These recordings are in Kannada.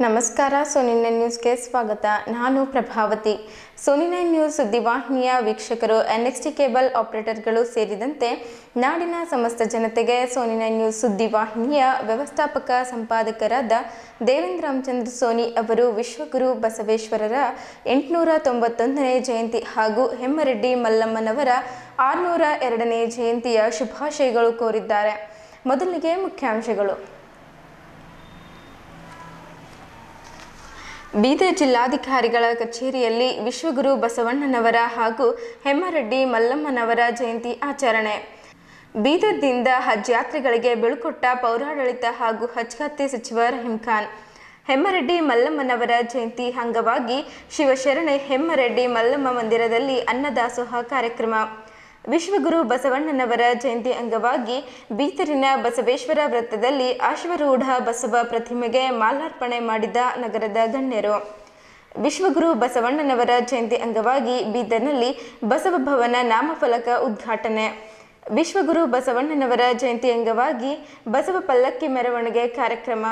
ನಮಸ್ಕಾರ. ಸೋನಿ 9 ನ್ಯೂಸ್ಗೆ ಸ್ವಾಗತ. ನಾನು ಪ್ರಭಾವತಿ. ಸೋನಿ 9 ನ್ಯೂಸ್ ಸುದ್ದಿವಾಹಿನಿಯ ವೀಕ್ಷಕರು, NXT ಕೇಬಲ್ ಆಪರೇಟರ್ಗಳು ಸೇರಿದಂತೆ ನಾಡಿನ ಸಮಸ್ತ ಜನತೆಗೆ ಸೋನಿ 9 ನ್ಯೂಸ್ ಸುದ್ದಿವಾಹಿನಿಯ ವ್ಯವಸ್ಥಾಪಕ ಸಂಪಾದಕರಾದ ದೇವೇಂದ್ರ ರಾಮಚಂದ್ರ ಸೋನಿ ಅವರು ವಿಶ್ವಗುರು ಬಸವೇಶ್ವರರ 891ನೇ ಜಯಂತಿ ಹಾಗೂ ಹೆಮ್ಮರೆಡ್ಡಿ ಮಲ್ಲಮ್ಮನವರ 602ನೇ ಜಯಂತಿಯ ಶುಭಾಶಯಗಳು ಕೋರಿದ್ದಾರೆ. ಮೊದಲಿಗೆ ಮುಖ್ಯಾಂಶಗಳು. ಬೀದರ್ ಜಿಲ್ಲಾಧಿಕಾರಿಗಳ ಕಚೇರಿಯಲ್ಲಿ ವಿಶ್ವಗುರು ಬಸವಣ್ಣನವರ ಹಾಗೂ ಹೆಮ್ಮರೆಡ್ಡಿ ಮಲ್ಲಮ್ಮನವರ ಜಯಂತಿ ಆಚರಣೆ. ಬೀದರ್ದಿಂದ ಹಜ್ ಯಾತ್ರಿಗಳಿಗೆ ಬೀಳ್ಕೊಟ್ಟ ಪೌರಾಡಳಿತ ಹಾಗೂ ಹಜ್ ಖಾತೆ ಸಚಿವ ರಹೀಂ ಖಾನ್. ಹೆಮ್ಮರೆಡ್ಡಿ ಮಲ್ಲಮ್ಮನವರ ಜಯಂತಿ ಅಂಗವಾಗಿ ಶಿವಶರಣೆ ಹೆಮ್ಮರೆಡ್ಡಿ ಮಲ್ಲಮ್ಮ ಮಂದಿರದಲ್ಲಿ ಅನ್ನದಾಸೋಹ ಕಾರ್ಯಕ್ರಮ. ವಿಶ್ವಗುರು ಬಸವಣ್ಣನವರ ಜಯಂತಿ ಅಂಗವಾಗಿ ಬೀದರಿನ ಬಸವೇಶ್ವರ ವೃತ್ತದಲ್ಲಿ ಅಶ್ವರೂಢ ಬಸವ ಪ್ರತಿಮೆಗೆ ಮಾಲಾರ್ಪಣೆ ಮಾಡಿದ ನಗರದ ಗಣ್ಯರು. ವಿಶ್ವಗುರು ಬಸವಣ್ಣನವರ ಜಯಂತಿ ಅಂಗವಾಗಿ ಬೀದರ್ನಲ್ಲಿ ಬಸವ ಭವನ ನಾಮಫಲಕ ಉದ್ಘಾಟನೆ. ವಿಶ್ವಗುರು ಬಸವಣ್ಣನವರ ಜಯಂತಿ ಅಂಗವಾಗಿ ಬಸವ ಪಲ್ಲಕ್ಕಿ ಮೆರವಣಿಗೆ ಕಾರ್ಯಕ್ರಮ.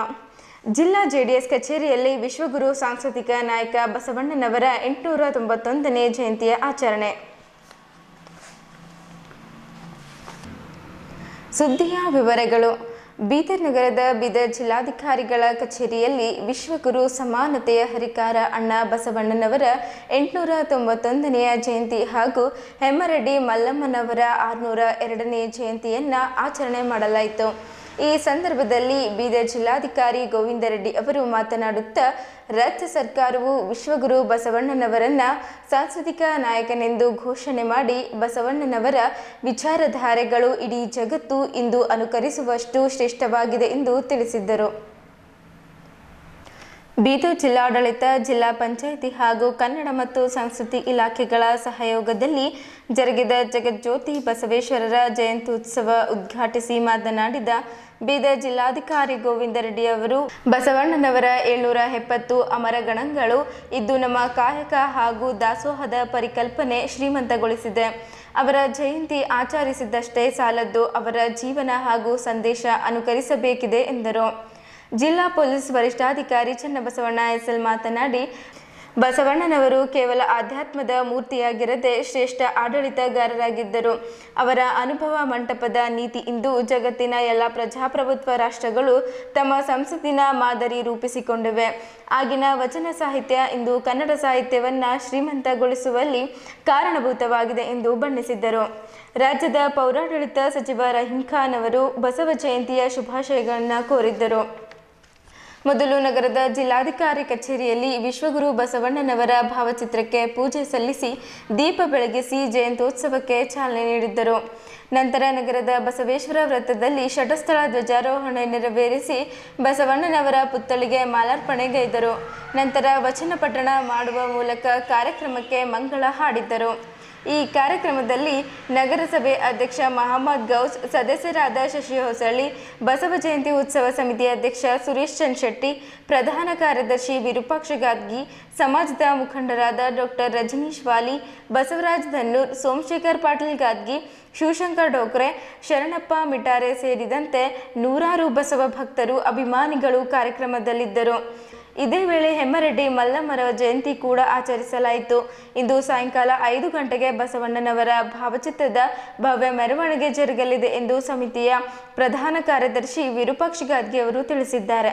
ಜಿಲ್ಲಾ JDS ಕಚೇರಿಯಲ್ಲಿ ವಿಶ್ವಗುರು ಸಾಂಸ್ಕೃತಿಕ ನಾಯಕ ಬಸವಣ್ಣನವರ 891ನೇ ಜಯಂತಿಯ ಆಚರಣೆ. ಸುದ್ದಿಯ ವಿವರಗಳು. ಬೀದರ್ ನಗರದ ಬೀದರ್ ಜಿಲ್ಲಾಧಿಕಾರಿಗಳ ಕಚೇರಿಯಲ್ಲಿ ವಿಶ್ವಗುರು ಸಮಾನತೆಯ ಹರಿಕಾರ ಅಣ್ಣ ಬಸವಣ್ಣನವರ 891ನೇ ಜಯಂತಿ ಹಾಗೂ ಹೆಮ್ಮರೆಡ್ಡಿ ಮಲ್ಲಮ್ಮನವರ 602ನೇ ಜಯಂತಿಯನ್ನು ಆಚರಣೆ ಮಾಡಲಾಯಿತು. ಈ ಸಂದರ್ಭದಲ್ಲಿ ಬೀದರ್ ಜಿಲ್ಲಾಧಿಕಾರಿ ಗೋವಿಂದ ರೆಡ್ಡಿ ಅವರು ಮಾತನಾಡುತ್ತಾ, ರಾಜ್ಯ ಸರ್ಕಾರವು ವಿಶ್ವಗುರು ಬಸವಣ್ಣನವರನ್ನ ಸಾಂಸ್ಕೃತಿಕ ನಾಯಕನೆಂದು ಘೋಷಣೆ ಮಾಡಿ ಬಸವಣ್ಣನವರ ವಿಚಾರಧಾರೆಗಳು ಇಡೀ ಜಗತ್ತು ಇಂದು ಅನುಕರಿಸುವಷ್ಟು ಶ್ರೇಷ್ಠವಾಗಿದೆ ಎಂದು ತಿಳಿಸಿದ್ದರು. ಬೀದರ್ ಜಿಲ್ಲಾಡಳಿತ, ಜಿಲ್ಲಾ ಪಂಚಾಯಿತಿ ಹಾಗೂ ಕನ್ನಡ ಮತ್ತು ಸಂಸ್ಕೃತಿ ಇಲಾಖೆಗಳ ಸಹಯೋಗದಲ್ಲಿ ಜರುಗಿದ ಜಗಜ್ಯೋತಿ ಬಸವೇಶ್ವರರ ಜಯಂತ್ಯುತ್ಸವ ಉದ್ಘಾಟಿಸಿ ಮಾತನಾಡಿದ ಬೀದರ್ ಜಿಲ್ಲಾಧಿಕಾರಿ ಗೋವಿಂದ ರೆಡ್ಡಿ ಅವರು, ಬಸವಣ್ಣನವರ 770 ಅಮರಗಣಗಳು ಇದ್ದು ನಮ್ಮ ಕಾಯಕ ಹಾಗೂ ದಾಸೋಹದ ಪರಿಕಲ್ಪನೆ ಶ್ರೀಮಂತಗೊಳಿಸಿದೆ. ಅವರ ಜಯಂತಿ ಆಚರಿಸಿದಷ್ಟೇ ಸಾಲದ್ದು, ಅವರ ಜೀವನ ಹಾಗೂ ಸಂದೇಶ ಅನುಕರಿಸಬೇಕಿದೆ ಎಂದರು. ಜಿಲ್ಲಾ ಪೊಲೀಸ್ ವರಿಷ್ಠಾಧಿಕಾರಿ ಚನ್ನಬಸವಣ್ಣ SL ಮಾತನಾಡಿ, ಬಸವಣ್ಣನವರು ಕೇವಲ ಆಧ್ಯಾತ್ಮದ ಮೂರ್ತಿಯಾಗಿರದೆ ಶ್ರೇಷ್ಠ ಆಡಳಿತಗಾರರಾಗಿದ್ದರು. ಅವರ ಅನುಭವ ಮಂಟಪದ ನೀತಿ ಇಂದು ಜಗತ್ತಿನ ಎಲ್ಲ ಪ್ರಜಾಪ್ರಭುತ್ವ ರಾಷ್ಟ್ರಗಳು ತಮ್ಮ ಸಂಸತ್ತಿನ ಮಾದರಿ ರೂಪಿಸಿಕೊಂಡಿವೆ. ಆಗಿನ ವಚನ ಸಾಹಿತ್ಯ ಇಂದು ಕನ್ನಡ ಸಾಹಿತ್ಯವನ್ನು ಶ್ರೀಮಂತಗೊಳಿಸುವಲ್ಲಿ ಕಾರಣಭೂತವಾಗಿದೆ ಎಂದು ಬಣ್ಣಿಸಿದ್ದರು. ರಾಜ್ಯದ ಪೌರಾಡಳಿತ ಸಚಿವ ರಹೀಂ ಖಾನ್ ಅವರು ಬಸವ ಜಯಂತಿಯ ಶುಭಾಶಯಗಳನ್ನು ಕೋರಿದ್ದರು. ಮೊದಲು ನಗರದ ಜಿಲ್ಲಾಧಿಕಾರಿ ಕಚೇರಿಯಲ್ಲಿ ವಿಶ್ವಗುರು ಬಸವಣ್ಣನವರ ಭಾವಚಿತ್ರಕ್ಕೆ ಪೂಜೆ ಸಲ್ಲಿಸಿ ದೀಪ ಬೆಳಗಿಸಿ ಜಯಂತ್ಯೋತ್ಸವಕ್ಕೆ ಚಾಲನೆ ನೀಡಿದ್ದರು. ನಂತರ ನಗರದ ಬಸವೇಶ್ವರ ವೃತ್ತದಲ್ಲಿ ಷಟಸ್ಥಳ ಧ್ವಜಾರೋಹಣ ನೆರವೇರಿಸಿ ಬಸವಣ್ಣನವರ ಪುತ್ಥಳಿಗೆ ಮಾಲಾರ್ಪಣೆಗೈದರು. ನಂತರ ವಚನ ಪಠಣ ಮಾಡುವ ಮೂಲಕ ಕಾರ್ಯಕ್ರಮಕ್ಕೆ ಮಂಗಳ ಹಾಡಿದ್ದರು. ಈ ಕಾರ್ಯಕ್ರಮದಲ್ಲಿ ನಗರಸಭೆ ಅಧ್ಯಕ್ಷ ಮಹಮ್ಮದ್ ಗೌಸ್, ಸದಸ್ಯರಾದ ಶಶಿ ಹೊಸಳ್ಳಿ, ಬಸವ ಜಯಂತಿ ಉತ್ಸವ ಸಮಿತಿ ಅಧ್ಯಕ್ಷ ಸುರೇಶ್ ಚಂದ್ ಶೆಟ್ಟಿ, ಪ್ರಧಾನ ಕಾರ್ಯದರ್ಶಿ ವಿರೂಪಾಕ್ಷ ಗಾದ್ಗಿ, ಸಮಾಜದ ಮುಖಂಡರಾದ ಡಾಕ್ಟರ್ ರಜನೀಶ್ ವಾಲಿ, ಬಸವರಾಜ್ ಧನ್ನೂರ್, ಸೋಮಶೇಖರ್ ಪಾಟೀಲ್ ಗಾದ್ಗಿ, ಶಿವಶಂಕರ್ ಡೋಕ್ರೆ, ಶರಣಪ್ಪ ಮಿಟಾರೆ ಸೇರಿದಂತೆ ನೂರಾರು ಬಸವ ಭಕ್ತರು, ಅಭಿಮಾನಿಗಳು ಕಾರ್ಯಕ್ರಮದಲ್ಲಿದ್ದರು. ಇದೇ ವೇಳೆ ಹೆಮ್ಮರೆಡ್ಡಿ ಮಲ್ಲಮ್ಮರ ಜಯಂತಿ ಕೂಡ ಆಚರಿಸಲಾಯಿತು. ಇಂದು ಸಾಯಂಕಾಲ 5 ಗಂಟೆಗೆ ಬಸವಣ್ಣನವರ ಭಾವಚಿತ್ರದ ಭವ್ಯ ಮೆರವಣಿಗೆ ಜರುಗಲಿದೆ ಎಂದು ಸಮಿತಿಯ ಪ್ರಧಾನ ಕಾರ್ಯದರ್ಶಿ ವಿರೂಪಾಕ್ಷ ಗಾದ್ಗಿ ಅವರು ತಿಳಿಸಿದ್ದಾರೆ.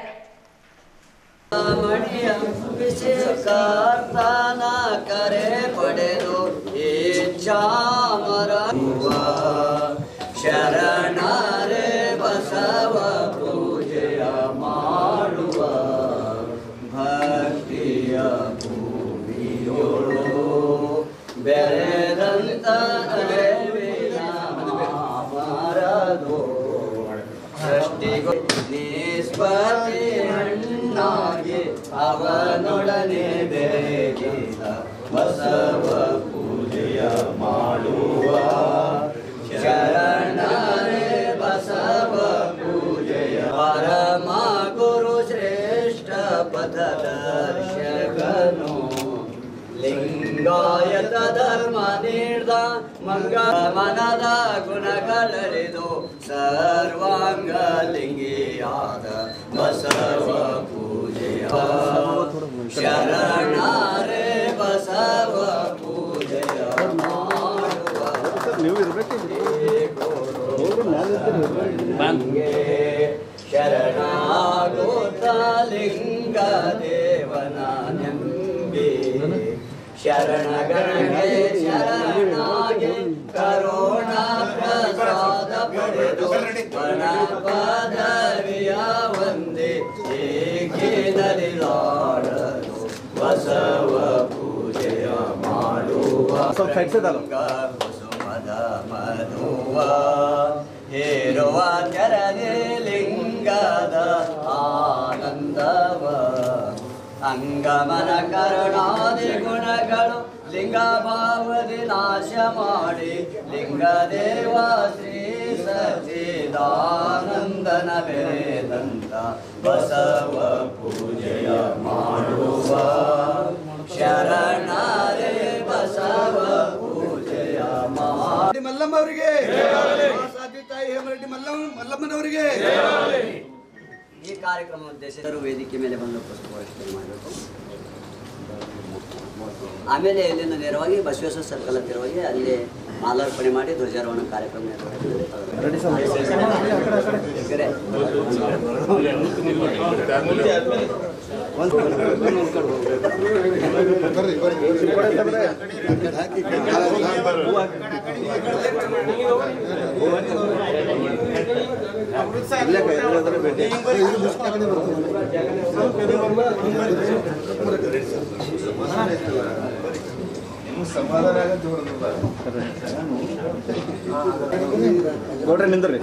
ಅವನೊಡನೆ ಬೆರೆಗಿದ ಬಸವ ಪೂಜೆಯ ಮಾಡುವ ಶರಣರೇ ಬಸವ ಪೂಜೆಯ ಪರಮ ಗುರು ಶ್ರೇಷ್ಠ ಪಥದರ್ಶಕನು ಲಿಂಗಾಯತ ಧರ್ಮ ನೀಡ್ದ ಮಂಗಳ ಮನದ ಗುಣಗಳರಿದು ಸರ್ವಾಂಗ ಲಿಂಗಿಯಾದ ಬಸವ ಪೂಜೆಯ ಶರಣಾರೆ ಬಸವ ಪೂಜೆಯ ಮಾಡುವ ನಂಗೆ ಶರಣಾಗೋತ ಲಿಂಗ ದೇವನ ನಂಬಿ ಶರಣಗಣಗೆ ಶರಣಾಗೆ ಕರುಣಾ ಪ್ರಸಾದ ಪಡೆದು ಮನ ಪದವಿಯ ಒಂದೇ ಏಕೇನಲಿಲಾಡಲು ಬಸವ ಪೂಜೆಯ ಮಾಡುವ ಕುಸುಮದ ಮಧುವ ಹೇರುವ ಚರದೆ ಲಿಂಗದ ಆನಂದವ ಅಂಗಮನ ಕರುಣಾದಿ ಗುಣಗಳು ಲಿಂಗ ಭಾವದಿ ನಾಶ ಮಾಡಿ ಲಿಂಗದೇವ ಶ್ರೀ ಸಚ್ಚಿದಾನಂದನ ಬೆರೆದಂತ ಬಸವ ಪೂಜೆಯ ಮಾಡುವ ಶರಣಾರೆ ಬಸವ ಪೂಜೆಯ ಮಾಡಿ ಮಲ್ಲಮ್ಮ ಅವರಿಗೆ ಸಾಧ್ಯ ತಾಯಿ ಹೇಮರೆಡ್ಡಿ ಮಲ್ಲಮ್ಮನವರಿಗೆ ಈ ಕಾರ್ಯಕ್ರಮ ಉದ್ದೇಶಿಸಿದರು ವೇದಿಕೆ ಮೇಲೆ ಬಂದು ಪುಷ್ಪವೃಷ್ಟಿ ಮಾಡಬೇಕು. ಆಮೇಲೆ ಇಲ್ಲಿಂದ ನೇರವಾಗಿ ಬಸವೇಶ್ವರ ಸರ್ಕಲ್ ಹತ್ತಿರವಾಗಿ ಅಲ್ಲಿ ಮಾಲಾರ್ಪಣೆ ಮಾಡಿ ಧ್ವಜಾರೋಹಣ ಕಾರ್ಯಕ್ರಮ ನೋಡ್ರಿ ನಿಂದ್ರಿ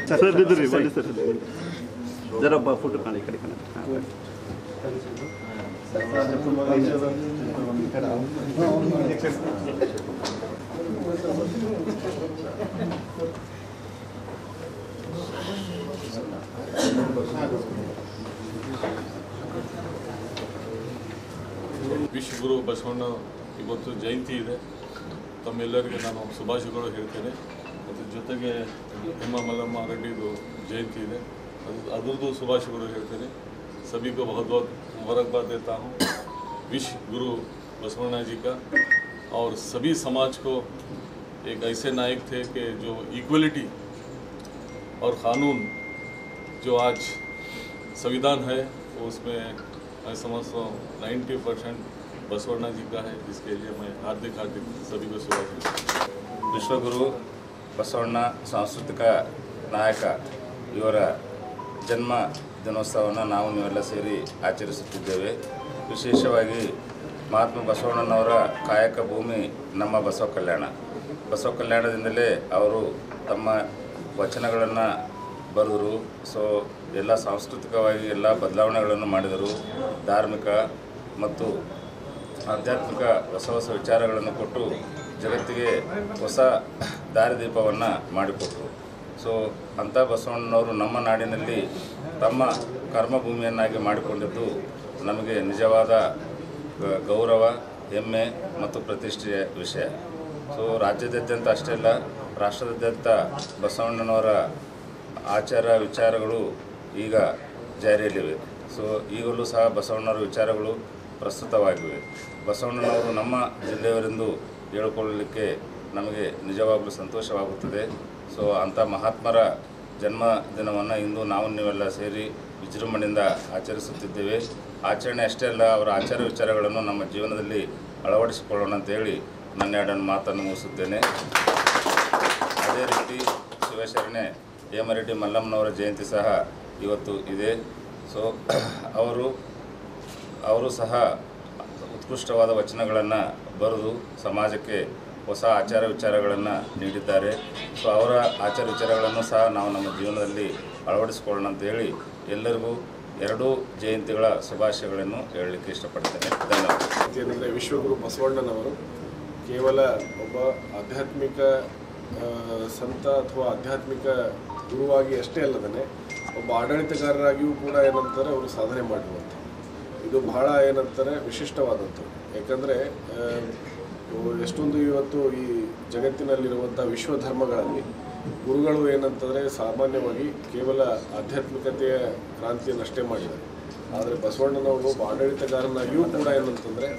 ಸರ್ ಬಿದ್ದುರಿ ಬನ್ನಿ ಸರ್ ಜರ ಫೋಟೋ ಕಾಣಿ ಕಡೆ ಕಾಣ ವಿಶ್ವಗುರು ಬಸವಣ್ಣ ಇವತ್ತು ಜಯಂತಿ ಇದೆ. ತಮ್ಮೆಲ್ಲರಿಗೆ ನಾನು ಶುಭಾಶಯಗಳು ಹೇಳ್ತೇನೆ. ಮತ್ತು ಜೊತೆಗೆ हेमा मल्लम्मा रेड्डी जयंती है अद्रದ್ದು ಶುಭಾಶಯಗಳು ಹೇಳ್ತೇನೆ. सभी को बहुत बहुत मुबारकबाद देता हूँ विश्व गुरु बसवण्णा जी का और सभी समाज को एक ऐसे नायक थे कि जो इक्वलिटी और क़ानून जो आज संविधान है उसमें मैं समझता हूँ 90% बसवण्णा जी का है, जिसके लिए मैं हार्दिक सभी को शुभाशय। विश्वगुरु बसवण्ण सांस्कृतिक नायक ಇವರ ಜನ್ಮ ದಿನೋತ್ಸವವನ್ನು ನಾವು ನೀವೆಲ್ಲ ಸೇರಿ ಆಚರಿಸುತ್ತಿದ್ದೇವೆ. ವಿಶೇಷವಾಗಿ ಮಹಾತ್ಮ ಬಸವಣ್ಣನವರ ಕಾಯಕ ಭೂಮಿ ನಮ್ಮ ಬಸವ ಕಲ್ಯಾಣ. ಬಸವ ಕಲ್ಯಾಣದಿಂದಲೇ ಅವರು ತಮ್ಮ ವಚನಗಳನ್ನು ಬರೆದರು. ಸೊ ಎಲ್ಲ ಸಾಂಸ್ಕೃತಿಕವಾಗಿ ಎಲ್ಲ ಬದಲಾವಣೆಗಳನ್ನು ಮಾಡಿದರು. ಧಾರ್ಮಿಕ ಮತ್ತು ಆಧ್ಯಾತ್ಮಿಕ ಹೊಸ ಹೊಸ ವಿಚಾರಗಳನ್ನು ಕೊಟ್ಟು ಜಗತ್ತಿಗೆ ಹೊಸ ದಾರಿದೀಪವನ್ನು ಮಾಡಿಕೊಟ್ಟರು. ಸೊ ಅಂಥ ಬಸವಣ್ಣನವರು ನಮ್ಮ ನಾಡಿನಲ್ಲಿ ತಮ್ಮ ಕರ್ಮಭೂಮಿಯನ್ನಾಗಿ ಮಾಡಿಕೊಂಡಿದ್ದು ನಮಗೆ ನಿಜವಾದ ಗೌರವ, ಹೆಮ್ಮೆ ಮತ್ತು ಪ್ರತಿಷ್ಠೆಯ ವಿಷಯ. ಸೊ ರಾಜ್ಯದಾದ್ಯಂತ ಅಷ್ಟೇ ಅಲ್ಲ, ರಾಷ್ಟ್ರದಾದ್ಯಂತ ಬಸವಣ್ಣನವರ ಆಚಾರ ವಿಚಾರಗಳು ಈಗ ಜಾರಿಯಲ್ಲಿವೆ. ಸೊ ಈಗಲೂ ಸಹ ಬಸವಣ್ಣನವರ ವಿಚಾರಗಳು ಪ್ರಸ್ತುತವಾಗಿವೆ. ಬಸವಣ್ಣನವರು ನಮ್ಮ ಜಿಲ್ಲೆಯವರೆಂದು ಹೇಳಿಕೊಳ್ಳಲಿಕ್ಕೆ ನಮಗೆ ನಿಜವಾಗಲೂ ಸಂತೋಷವಾಗುತ್ತದೆ. ಸೊ ಅಂಥ ಮಹಾತ್ಮರ ಜನ್ಮದಿನವನ್ನು ಇಂದು ನಾವು ನೀವೆಲ್ಲ ಸೇರಿ ವಿಜೃಂಭಣೆಯಿಂದ ಆಚರಿಸುತ್ತಿದ್ದೇವೆ. ಆಚರಣೆ ಅಷ್ಟೇ ಅಲ್ಲ, ಅವರ ಆಚಾರ ವಿಚಾರಗಳನ್ನು ನಮ್ಮ ಜೀವನದಲ್ಲಿ ಅಳವಡಿಸಿಕೊಳ್ಳೋಣ ಅಂತೇಳಿ ನನ್ನ ಎರಡನ್ನು ಮಾತನ್ನು ಮುಗಿಸುತ್ತೇನೆ. ಅದೇ ರೀತಿ ಶಿವಶರಣೆ ಹೇಮರೆಡ್ಡಿ ಮಲ್ಲಮ್ಮನವರ ಜಯಂತಿ ಸಹ ಇವತ್ತು ಇದೆ. ಸೊ ಅವರು ಸಹ ಉತ್ಕೃಷ್ಟವಾದ ವಚನಗಳನ್ನು ಬರೆದು ಸಮಾಜಕ್ಕೆ ಹೊಸ ಆಚಾರ ವಿಚಾರಗಳನ್ನು ನೀಡಿದ್ದಾರೆ. ಸೊ ಅವರ ಆಚಾರ ವಿಚಾರಗಳನ್ನು ಸಹ ನಾವು ನಮ್ಮ ಜೀವನದಲ್ಲಿ ಅಳವಡಿಸಿಕೊಳ್ಳೋಣ ಅಂತೇಳಿ ಎಲ್ಲರಿಗೂ ಎರಡೂ ಜಯಂತಿಗಳ ಶುಭಾಶಯಗಳನ್ನು ಹೇಳಲಿಕ್ಕೆ ಇಷ್ಟಪಡ್ತೇನೆ. ಧನ್ಯವಾದ. ಏನಂದರೆ ವಿಶ್ವಗುರು ಬಸವಣ್ಣನವರು ಕೇವಲ ಒಬ್ಬ ಆಧ್ಯಾತ್ಮಿಕ ಸಂತ ಅಥವಾ ಆಧ್ಯಾತ್ಮಿಕ ಗುರುವಾಗಿ ಅಷ್ಟೇ ಅಲ್ಲದೇ ಒಬ್ಬ ಆಡಳಿತಗಾರರಾಗಿಯೂ ಕೂಡ ಏನಂತಾರೆ ಅವರು ಸಾಧನೆ ಮಾಡಿರುವಂಥದ್ದು. ಇದು ಬಹಳ ಏನಂತಾರೆ ವಿಶಿಷ್ಟವಾದದ್ದು. ಯಾಕಂದರೆ ಎಷ್ಟೊಂದು ಇವತ್ತು ಈ ಜಗತ್ತಿನಲ್ಲಿರುವಂಥ ವಿಶ್ವ ಧರ್ಮಗಳಲ್ಲಿ ಗುರುಗಳು ಏನಂತಂದರೆ ಸಾಮಾನ್ಯವಾಗಿ ಕೇವಲ ಆಧ್ಯಾತ್ಮಿಕತೆಯ ಕ್ರಾಂತಿಯನ್ನಷ್ಟೇ ಮಾಡಿದ್ದಾರೆ. ಆದರೆ ಬಸವಣ್ಣನವರು ಒಬ್ಬ ಆಡಳಿತಗಾರನಾಗಿಯೂ ಕೂಡ ಏನಂತಂದರೆ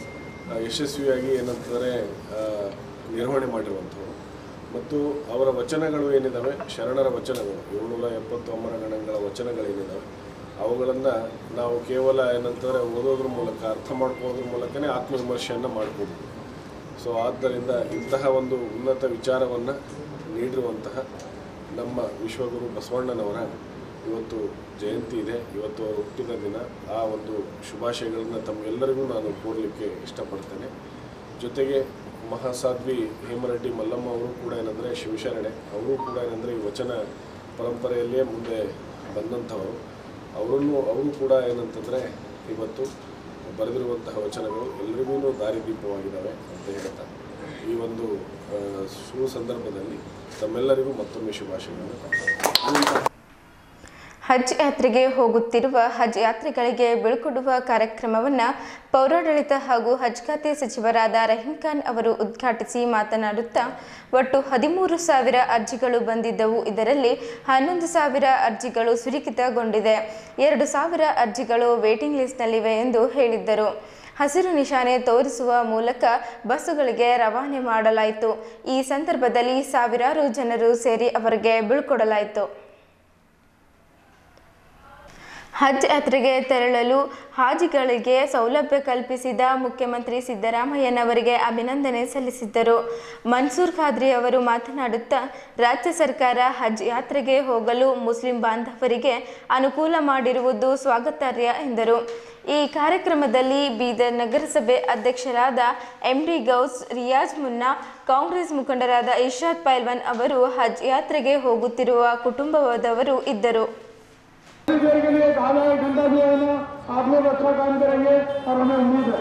ಯಶಸ್ವಿಯಾಗಿ ಏನಂತಂದರೆ ನಿರ್ವಹಣೆ ಮಾಡಿರುವಂಥವ್ರು. ಮತ್ತು ಅವರ ವಚನಗಳು ಏನಿದ್ದಾವೆ, ಶರಣರ ವಚನಗಳು 770 ಅಮರಗಣಗಳ ವಚನಗಳೇನಿದ್ದಾವೆ ಅವುಗಳನ್ನು ನಾವು ಕೇವಲ ಏನಂತಂದರೆ ಓದೋದ್ರ ಮೂಲಕ ಅರ್ಥ ಮಾಡ್ಕೊಳ್ಳೋದ್ರ ಮೂಲಕನೇ ಆತ್ಮವಿಮರ್ಶೆಯನ್ನು ಮಾಡ್ಬೋದು. ಸೊ ಆದ್ದರಿಂದ ಇಂತಹ ಒಂದು ಉನ್ನತ ವಿಚಾರವನ್ನು ನೀಡಿರುವಂತಹ ನಮ್ಮ ವಿಶ್ವಗುರು ಬಸವಣ್ಣನವರ ಇವತ್ತು ಜಯಂತಿ ಇದೆ. ಇವತ್ತು ಅವರು ಹುಟ್ಟಿದ ದಿನ. ಆ ಒಂದು ಶುಭಾಶಯಗಳನ್ನು ತಮ್ಮೆಲ್ಲರಿಗೂ ನಾನು ಕೋರಲಿಕ್ಕೆ ಇಷ್ಟಪಡ್ತೇನೆ. ಜೊತೆಗೆ ಮಹಾಸಾಧ್ವಿ ಹೇಮರೆಡ್ಡಿ ಮಲ್ಲಮ್ಮ ಅವರು ಕೂಡ ಏನಂದರೆ ಶಿವಶರಣೆ, ಅವರು ಕೂಡ ಏನಂದರೆ ಈ ವಚನ ಪರಂಪರೆಯಲ್ಲೇ ಮುಂದೆ ಬಂದಂಥವರು. ಅವರು ಕೂಡ ಏನಂತಂದರೆ ಇವತ್ತು ಬರೆದಿರುವಂತಹ ವಚನಗಳು ಎಲ್ಲರಿಗೂ ದಾರಿದೀಪವಾಗಿದ್ದಾವೆ ಅಂತ ಹೇಳ್ತಾ ಈ ಒಂದು ಶುಭ ಸಂದರ್ಭದಲ್ಲಿ ತಮ್ಮೆಲ್ಲರಿಗೂ ಮತ್ತೊಮ್ಮೆ ಶುಭಾಶಯಗಳು. ಹಜ್ ಯಾತ್ರೆಗೆ ಹೋಗುತ್ತಿರುವ ಹಜ್ ಯಾತ್ರಿಗಳಿಗೆ ಬೀಳ್ಕೊಡುವ ಕಾರ್ಯಕ್ರಮವನ್ನು ಪೌರಾಡಳಿತ ಹಾಗೂ ಹಜ್ ಖಾತೆ ಸಚಿವರಾದ ರಹೀಂ ಖಾನ್ ಅವರು ಉದ್ಘಾಟಿಸಿ ಮಾತನಾಡುತ್ತಾ, ಒಟ್ಟು 13,000 ಅರ್ಜಿಗಳು ಬಂದಿದ್ದವು. ಇದರಲ್ಲಿ 11,000 ಅರ್ಜಿಗಳು ಸ್ವೀಕೃತಗೊಂಡಿದೆ, 2,000 ಅರ್ಜಿಗಳು ವೇಟಿಂಗ್ ಲಿಸ್ಟ್ನಲ್ಲಿವೆ ಎಂದು ಹೇಳಿದ್ದರು. ಹಸಿರು ನಿಶಾನೆ ತೋರಿಸುವ ಮೂಲಕ ಬಸ್ಸುಗಳಿಗೆ ರವಾನೆ ಮಾಡಲಾಯಿತು. ಈ ಸಂದರ್ಭದಲ್ಲಿ ಸಾವಿರಾರು ಜನರು ಸೇರಿ ಅವರಿಗೆ ಬೀಳ್ಕೊಡಲಾಯಿತು. ಹಜ್ ಯಾತ್ರೆಗೆ ತೆರಳಲು ಹಾಜಿಗಳಿಗೆ ಸೌಲಭ್ಯ ಕಲ್ಪಿಸಿದ ಮುಖ್ಯಮಂತ್ರಿ ಸಿದ್ದರಾಮಯ್ಯನವರಿಗೆ ಅಭಿನಂದನೆ ಸಲ್ಲಿಸಿದ್ದರು. ಮನ್ಸೂರ್ ಖಾದ್ರಿ ಅವರು ಮಾತನಾಡುತ್ತಾ, ರಾಜ್ಯ ಸರ್ಕಾರ ಹಜ್ ಯಾತ್ರೆಗೆ ಹೋಗಲು ಮುಸ್ಲಿಂ ಬಾಂಧವರಿಗೆ ಅನುಕೂಲ ಮಾಡಿರುವುದು ಸ್ವಾಗತಾರ್ಹ ಎಂದರು. ಈ ಕಾರ್ಯಕ್ರಮದಲ್ಲಿ ಬೀದರ್ ನಗರಸಭೆ ಅಧ್ಯಕ್ಷರಾದ MD ಗೌಸ್, ರಿಯಾಜ್ ಮುನ್ನಾ, ಕಾಂಗ್ರೆಸ್ ಮುಖಂಡರಾದ ಇರ್ಷಾದ್ ಪೈಲ್ವಾನ್ ಅವರು ಹಜ್ ಯಾತ್ರೆಗೆ ಹೋಗುತ್ತಿರುವ ಕುಟುಂಬದವರು ಇದ್ದರು. के लिए आधा 1 घंटा भी है ना, आप लोग अच्छा काम करेंगे और हमें उम्मीद है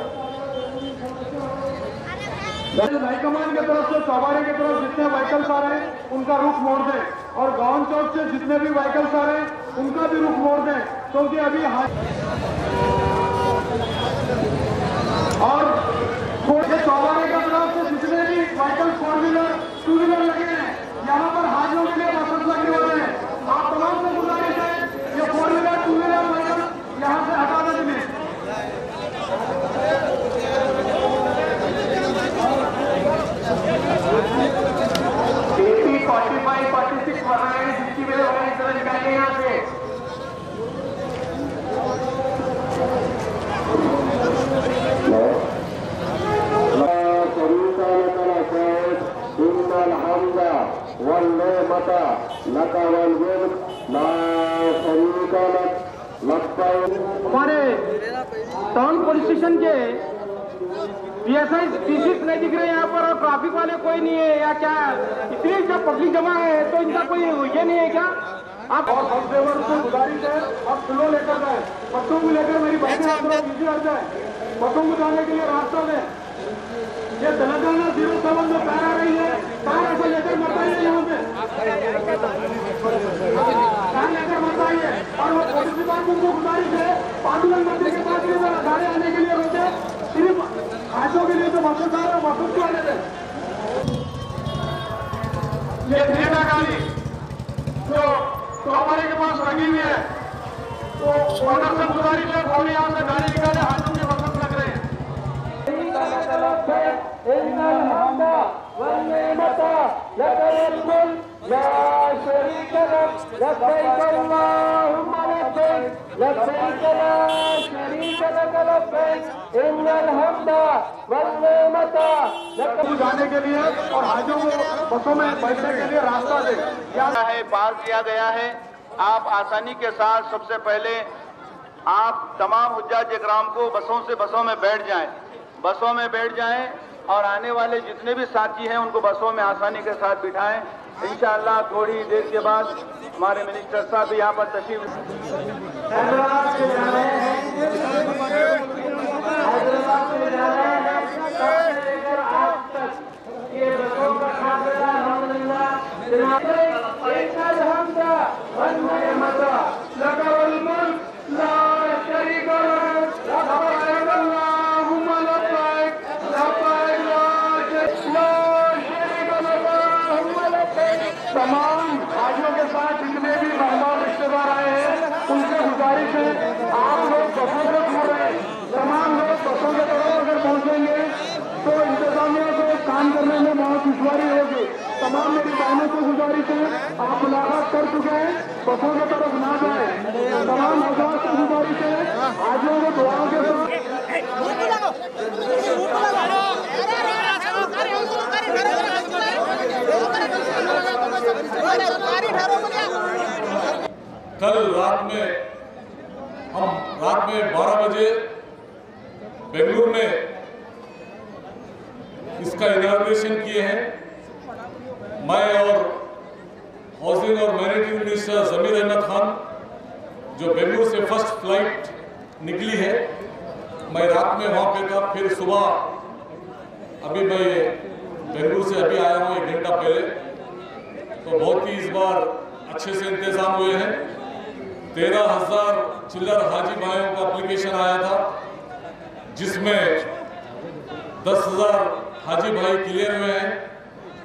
हाईकमान की तरफ से चौबारे की तरफ जितने व्हीकल्स आ रहे हैं उनका रुख मोड़ दें और गांव चौक से जितने भी व्हीकल्स आ रहे हैं उनका भी रुख मोड़ दें, क्योंकि अभी और चौबारे की तरफ से जितने भी व्हीकल्स 4 व्हीलर 2 व्हीलर लगे हैं, यहाँ पर हाजियों के लिए बसेस लगे हुए हैं. आप तमाम से गुजारिश है ये 4 व्हीलर 2 व्हीलर व्हीकल यहाँ से हटा देंगे. AP 45 46 बढ़ रहे हैं, जिसकी वजह से इस तरह निकालेंगे यहाँ से. हमारे टाउन पुलिस स्टेशन के PSI पीसीस नहीं दिख रहे यहाँ पर और ट्रैफिक वाले कोई नहीं है या क्या? इतनी जब पब्लिक जमा है तो इनका कोई ये नहीं है क्या? आप और बस ड्राइवर को गुजारिश है आप स्लो लेकर जाए, बच्चों को लेकर मेरी बहनें आप लोग इजी हट जाए, बच्चों को जाने के लिए रास्ता दें. ये तेलंगाना 07 में कार आ रही है, कार ऐसा लेकर मत आइए यहाँ पे, कार लेकर मत आइए. और वो पुलिस डिपार्टमेंट को गुजारिश है पांडुरंग मंदिर के पास गाड़ी आने के लिए रोके, सिर्फ हाथों के लिए तो वापस आ रहे हैं, वापस क्यों आने दें? ये नेता गाड़ी जो हमारे के पास लगी हुई है तो ऑर्डर से गुजारिश है थोड़ी यहाँ से गाड़ी निकाले, हाथों के वापस लग रहे हैं. जाने के लिए और हाजियों को बसों में बैठने के लिए रास्ता दे है पार किया गया है. आप आसानी के साथ सबसे पहले आप तमाम हुज्जाज इकराम को बसों में बैठ जाएं और आने वाले जितने भी साथी हैं उनको बसों में आसानी के साथ बिठाएं. इंशाअल्लाह थोड़ी देर के बाद हमारे मिनिस्टर साहब भी यहाँ पर तशरीफ हैदराबाद से जा रहे हैं ये बसों का खासा अल्हम्दुलिल्लाह बसों से दूर रहे। तमाम लोग बसों के तरफ अगर पहुंचेंगे तो इंतजामिया को काम करने में बहुत दुश्वारी होगी। तमाम मेरी बहनों को गुजारिश है, आप मुलाकात कर चुके हैं, बसों की तरफ ना जाए। तमाम हजरात को गुजारिश है, हाजियों को दुआओं के साथ कल रात में 12 बजे बेंगलुरु में इसका इनॉग्रेशन किए हैं। मैं और हाउसिंग और मैनेजमेंट मिनिस्टर जमीर अहमद खान जो बेंगलुरु से फर्स्ट फ्लाइट निकली है, मैं रात में वहाँ पे था। फिर सुबह अभी मैं बेंगलुरु से अभी आया हूँ 1 घंटा पहले। तो बहुत ही इस बार अच्छे से इंतजाम हुए हैं। 13,000 चिल्लर हाजी भाइयों का एप्लीकेशन आया था, जिसमें 10,000 हाजी भाई क्लियर हुए हैं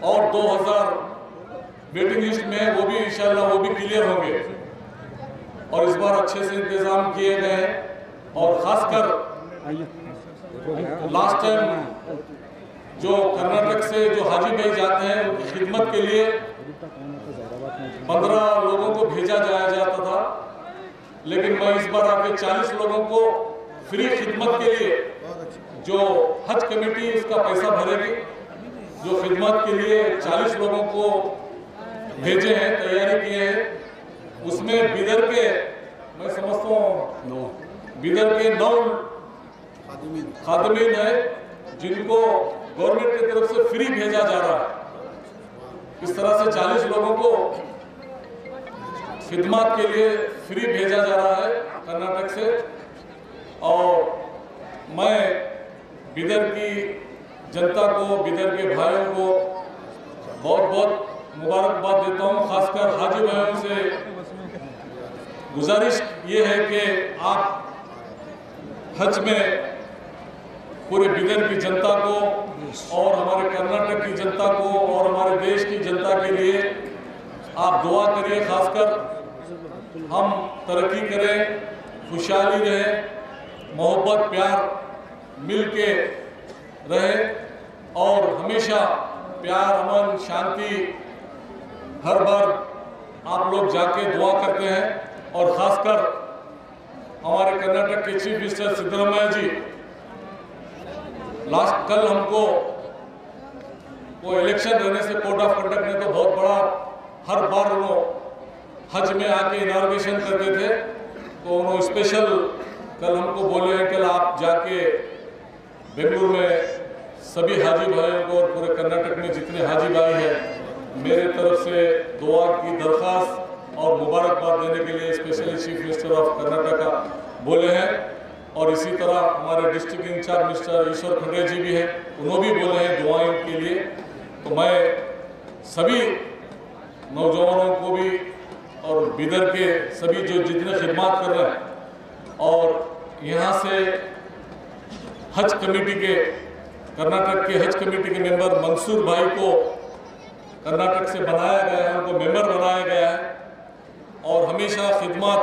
और 2,000 वेटिंग लिस्ट में है, वो भी इंशाल्लाह वो भी क्लियर होंगे। और इस बार अच्छे से इंतजाम किए गए हैं। और खासकर लास्ट टाइम जो कर्नाटक से जो हाजी भाई जाते हैं उनकी खिदमत के लिए 15 लोगों को भेजा जाता था, लेकिन मैं इस बार आके 40 लोगों को फ्री खिदमत के लिए जो हज कमेटी उसका पैसा भरेगी, जो खिदमत के लिए 40 लोगों को भेजे हैं, तैयारी किए हैं। उसमें बिदर के मैं समझता हूँ बिदर के 9 खादमीन है जिनको गवर्नमेंट की तरफ से फ्री भेजा जा रहा है। इस तरह से 40 लोगों को खिदमत के लिए फ्री भेजा जा रहा है कर्नाटक से। और मैं बिदर की जनता को, बिदर के भाइयों को बहुत बहुत मुबारकबाद देता हूँ। खासकर हाजी भाइयों से गुजारिश ये है कि आप हज में पूरे बिदर की जनता को और हमारे कर्नाटक की जनता को और हमारे देश की जनता के लिए आप दुआ करिए। खासकर हम तरक्की करें, खुशहाली रहे, मोहब्बत प्यार मिल के रहे और हमेशा प्यार, अमन, शांति हर बार आप लोग जाके दुआ करते हैं। और खासकर हमारे कर्नाटक के चीफ मिनिस्टर सिद्धरामैया जी कल हमको वो इलेक्शन रहने से कोड ऑफ कंडक्ट ने तो बहुत बड़ा हर बार उन्होंने हज में आके इनॉग्रेशन करते थे, तो उन्होंने स्पेशल कल हमको बोले हैं कल आप जाके बेंगलुरु में सभी हाजी भाइयों को और पूरे कर्नाटक में जितने हाजी भाई हैं मेरे तरफ से दुआ की दरख्वास्त और मुबारकबाद देने के लिए specially chief minister of Karnataka बोले हैं। और इसी तरह हमारे डिस्ट्रिक्ट इंचार्ज मिस्टर ईश्वर खंडे जी भी हैं, उन्होंने भी बोले हैं दुआओं के लिए। तो मैं सभी नौजवानों को भी और बिदर के सभी जो जितने खिदमत कर रहे हैं और यहाँ से हज कमेटी के कर्नाटक के हज कमेटी के मेंबर मंसूर भाई को कर्नाटक से बनाया गया है, उनको मेंबर बनाया गया है और हमेशा खिदमत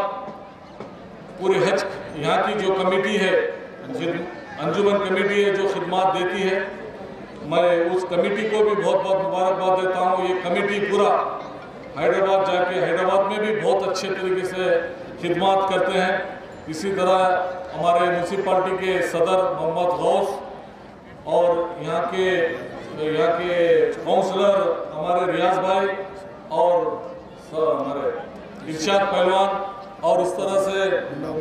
पूरे हज यहाँ की जो कमेटी है, अंजुमन कमेटी है जो खिदमत देती है, मैं उस कमेटी को भी बहुत बहुत मुबारकबाद देता हूँ। ये कमेटी पूरा हैदराबाद जाके हैदराबाद में भी बहुत अच्छे तरीके से खिदमत करते हैं। इसी तरह हमारे म्यूनसिपालिटी के सदर मोहम्मद गौस और यहाँ के काउंसलर हमारे रियाज भाई और हमारे इरशाद पहलवान और इस तरह से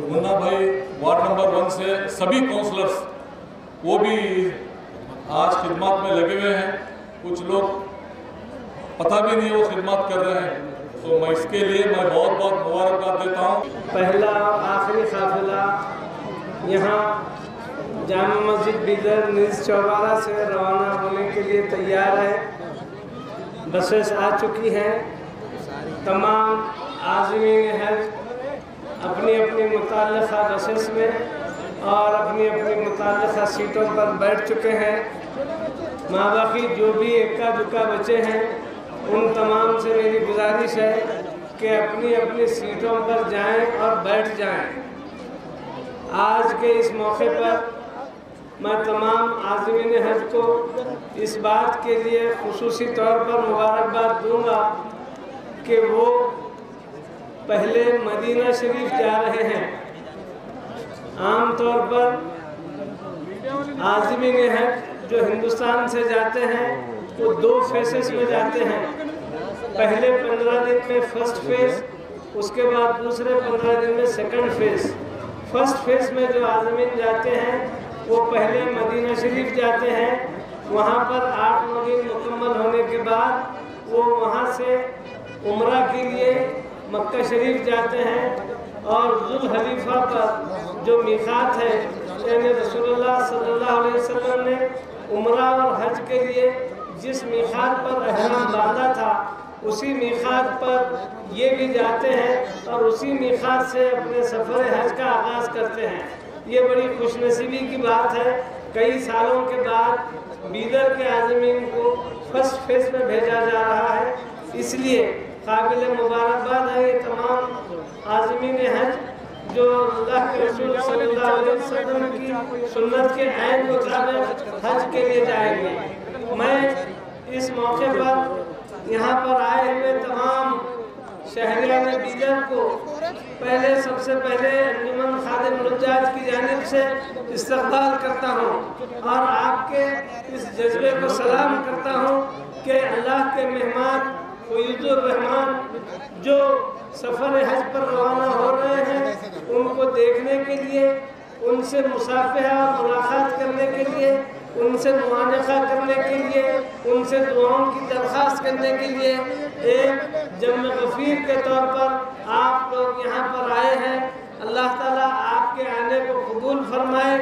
मुन्ना भाई वार्ड नंबर 1 से सभी काउंसलर्स वो भी आज खिदमत में लगे हुए हैं। कुछ लोग पता भी नहीं वो खिदमत कर रहे हैं, तो मैं इसके लिए मैं बहुत बहुत मुबारकबाद देता हूँ। पहला आखिरी काफिला यहाँ जामा मस्जिद बिदर नीज चौबारा से रवाना होने के लिए तैयार है। बसेस आ चुकी हैं। तमाम आज़मीन हज अपनी अपनी मुताल्लिक़ा बसेस में और अपनी अपनी मुताल्लिक़ा सीटों पर बैठ चुके हैं। माबाकी जो भी इक्का दुक्का बचे हैं उन तमाम से मेरी गुजारिश है कि अपनी अपनी सीटों पर जाएं और बैठ जाएं। आज के इस मौके पर मैं तमाम आज़मीन हज को इस बात के लिए खुसूसी तौर पर मुबारकबाद दूंगा कि वो पहले मदीना शरीफ जा रहे हैं। आम तौर पर आज़मीन हज जो हिंदुस्तान से जाते हैं वो 2 फेसेस में जाते हैं। पहले 15 दिन में फर्स्ट फेज, उसके बाद दूसरे 15 दिन में सेकंड फेज। फर्स्ट फेज में जो आज़मीन जाते हैं वो पहले मदीना शरीफ जाते हैं। वहाँ पर 8-9 दिन मुकम्मल होने के बाद वो वहाँ से उम्रा के लिए मक्का शरीफ जाते हैं और जुल हलीफा पर जो मीक़ात है, यानी रसूलुल्लाह सल्लल्लाहु अलैहि वसल्लम ने उम्रा और हज के लिए जिस मीक़ात पर एहराम बांधा था उसी मीक़ात पर ये भी जाते हैं और उसी मीक़ात से अपने सफ़र हज का आगाज़ करते हैं। ये बड़ी खुशनसीबी की बात है। कई सालों के बाद बीदर के आज़मीन को फर्स्ट फेज में भेजा जा रहा है, इसलिए काबिल मुबारकबाद है ये तमाम आज़मीन हज जो अल्लाह के रसूल सल्लल्लाहु अलैहि वसल्लम की सुन्नत के ऐन मुताबिक हज के लिए जाएंगे। मैं इस मौके पर यहाँ पर आए हुए तमाम शहरियान बीदर को सबसे पहले अंजुमन खादिम रुजाज की जानिब से इस्तक़बाल करता हूँ और आपके इस जज्बे को सलाम करता हूँ कि अल्लाह के मेहमान फैज़ुर रहमान जो सफ़र हज पर रवाना हो रहे हैं उनको देखने के लिए, उनसे मुसाफ़हा और मुलाकात करने के लिए, उनसे मुआनक़ा करने के लिए, उनसे दुआओं की दरख्वास्त करने के लिए एक जम्म गफ़ीर के तौर पर आप लोग यहाँ पर आए हैं। अल्लाह ताला आपके आने को कबूल फरमाए।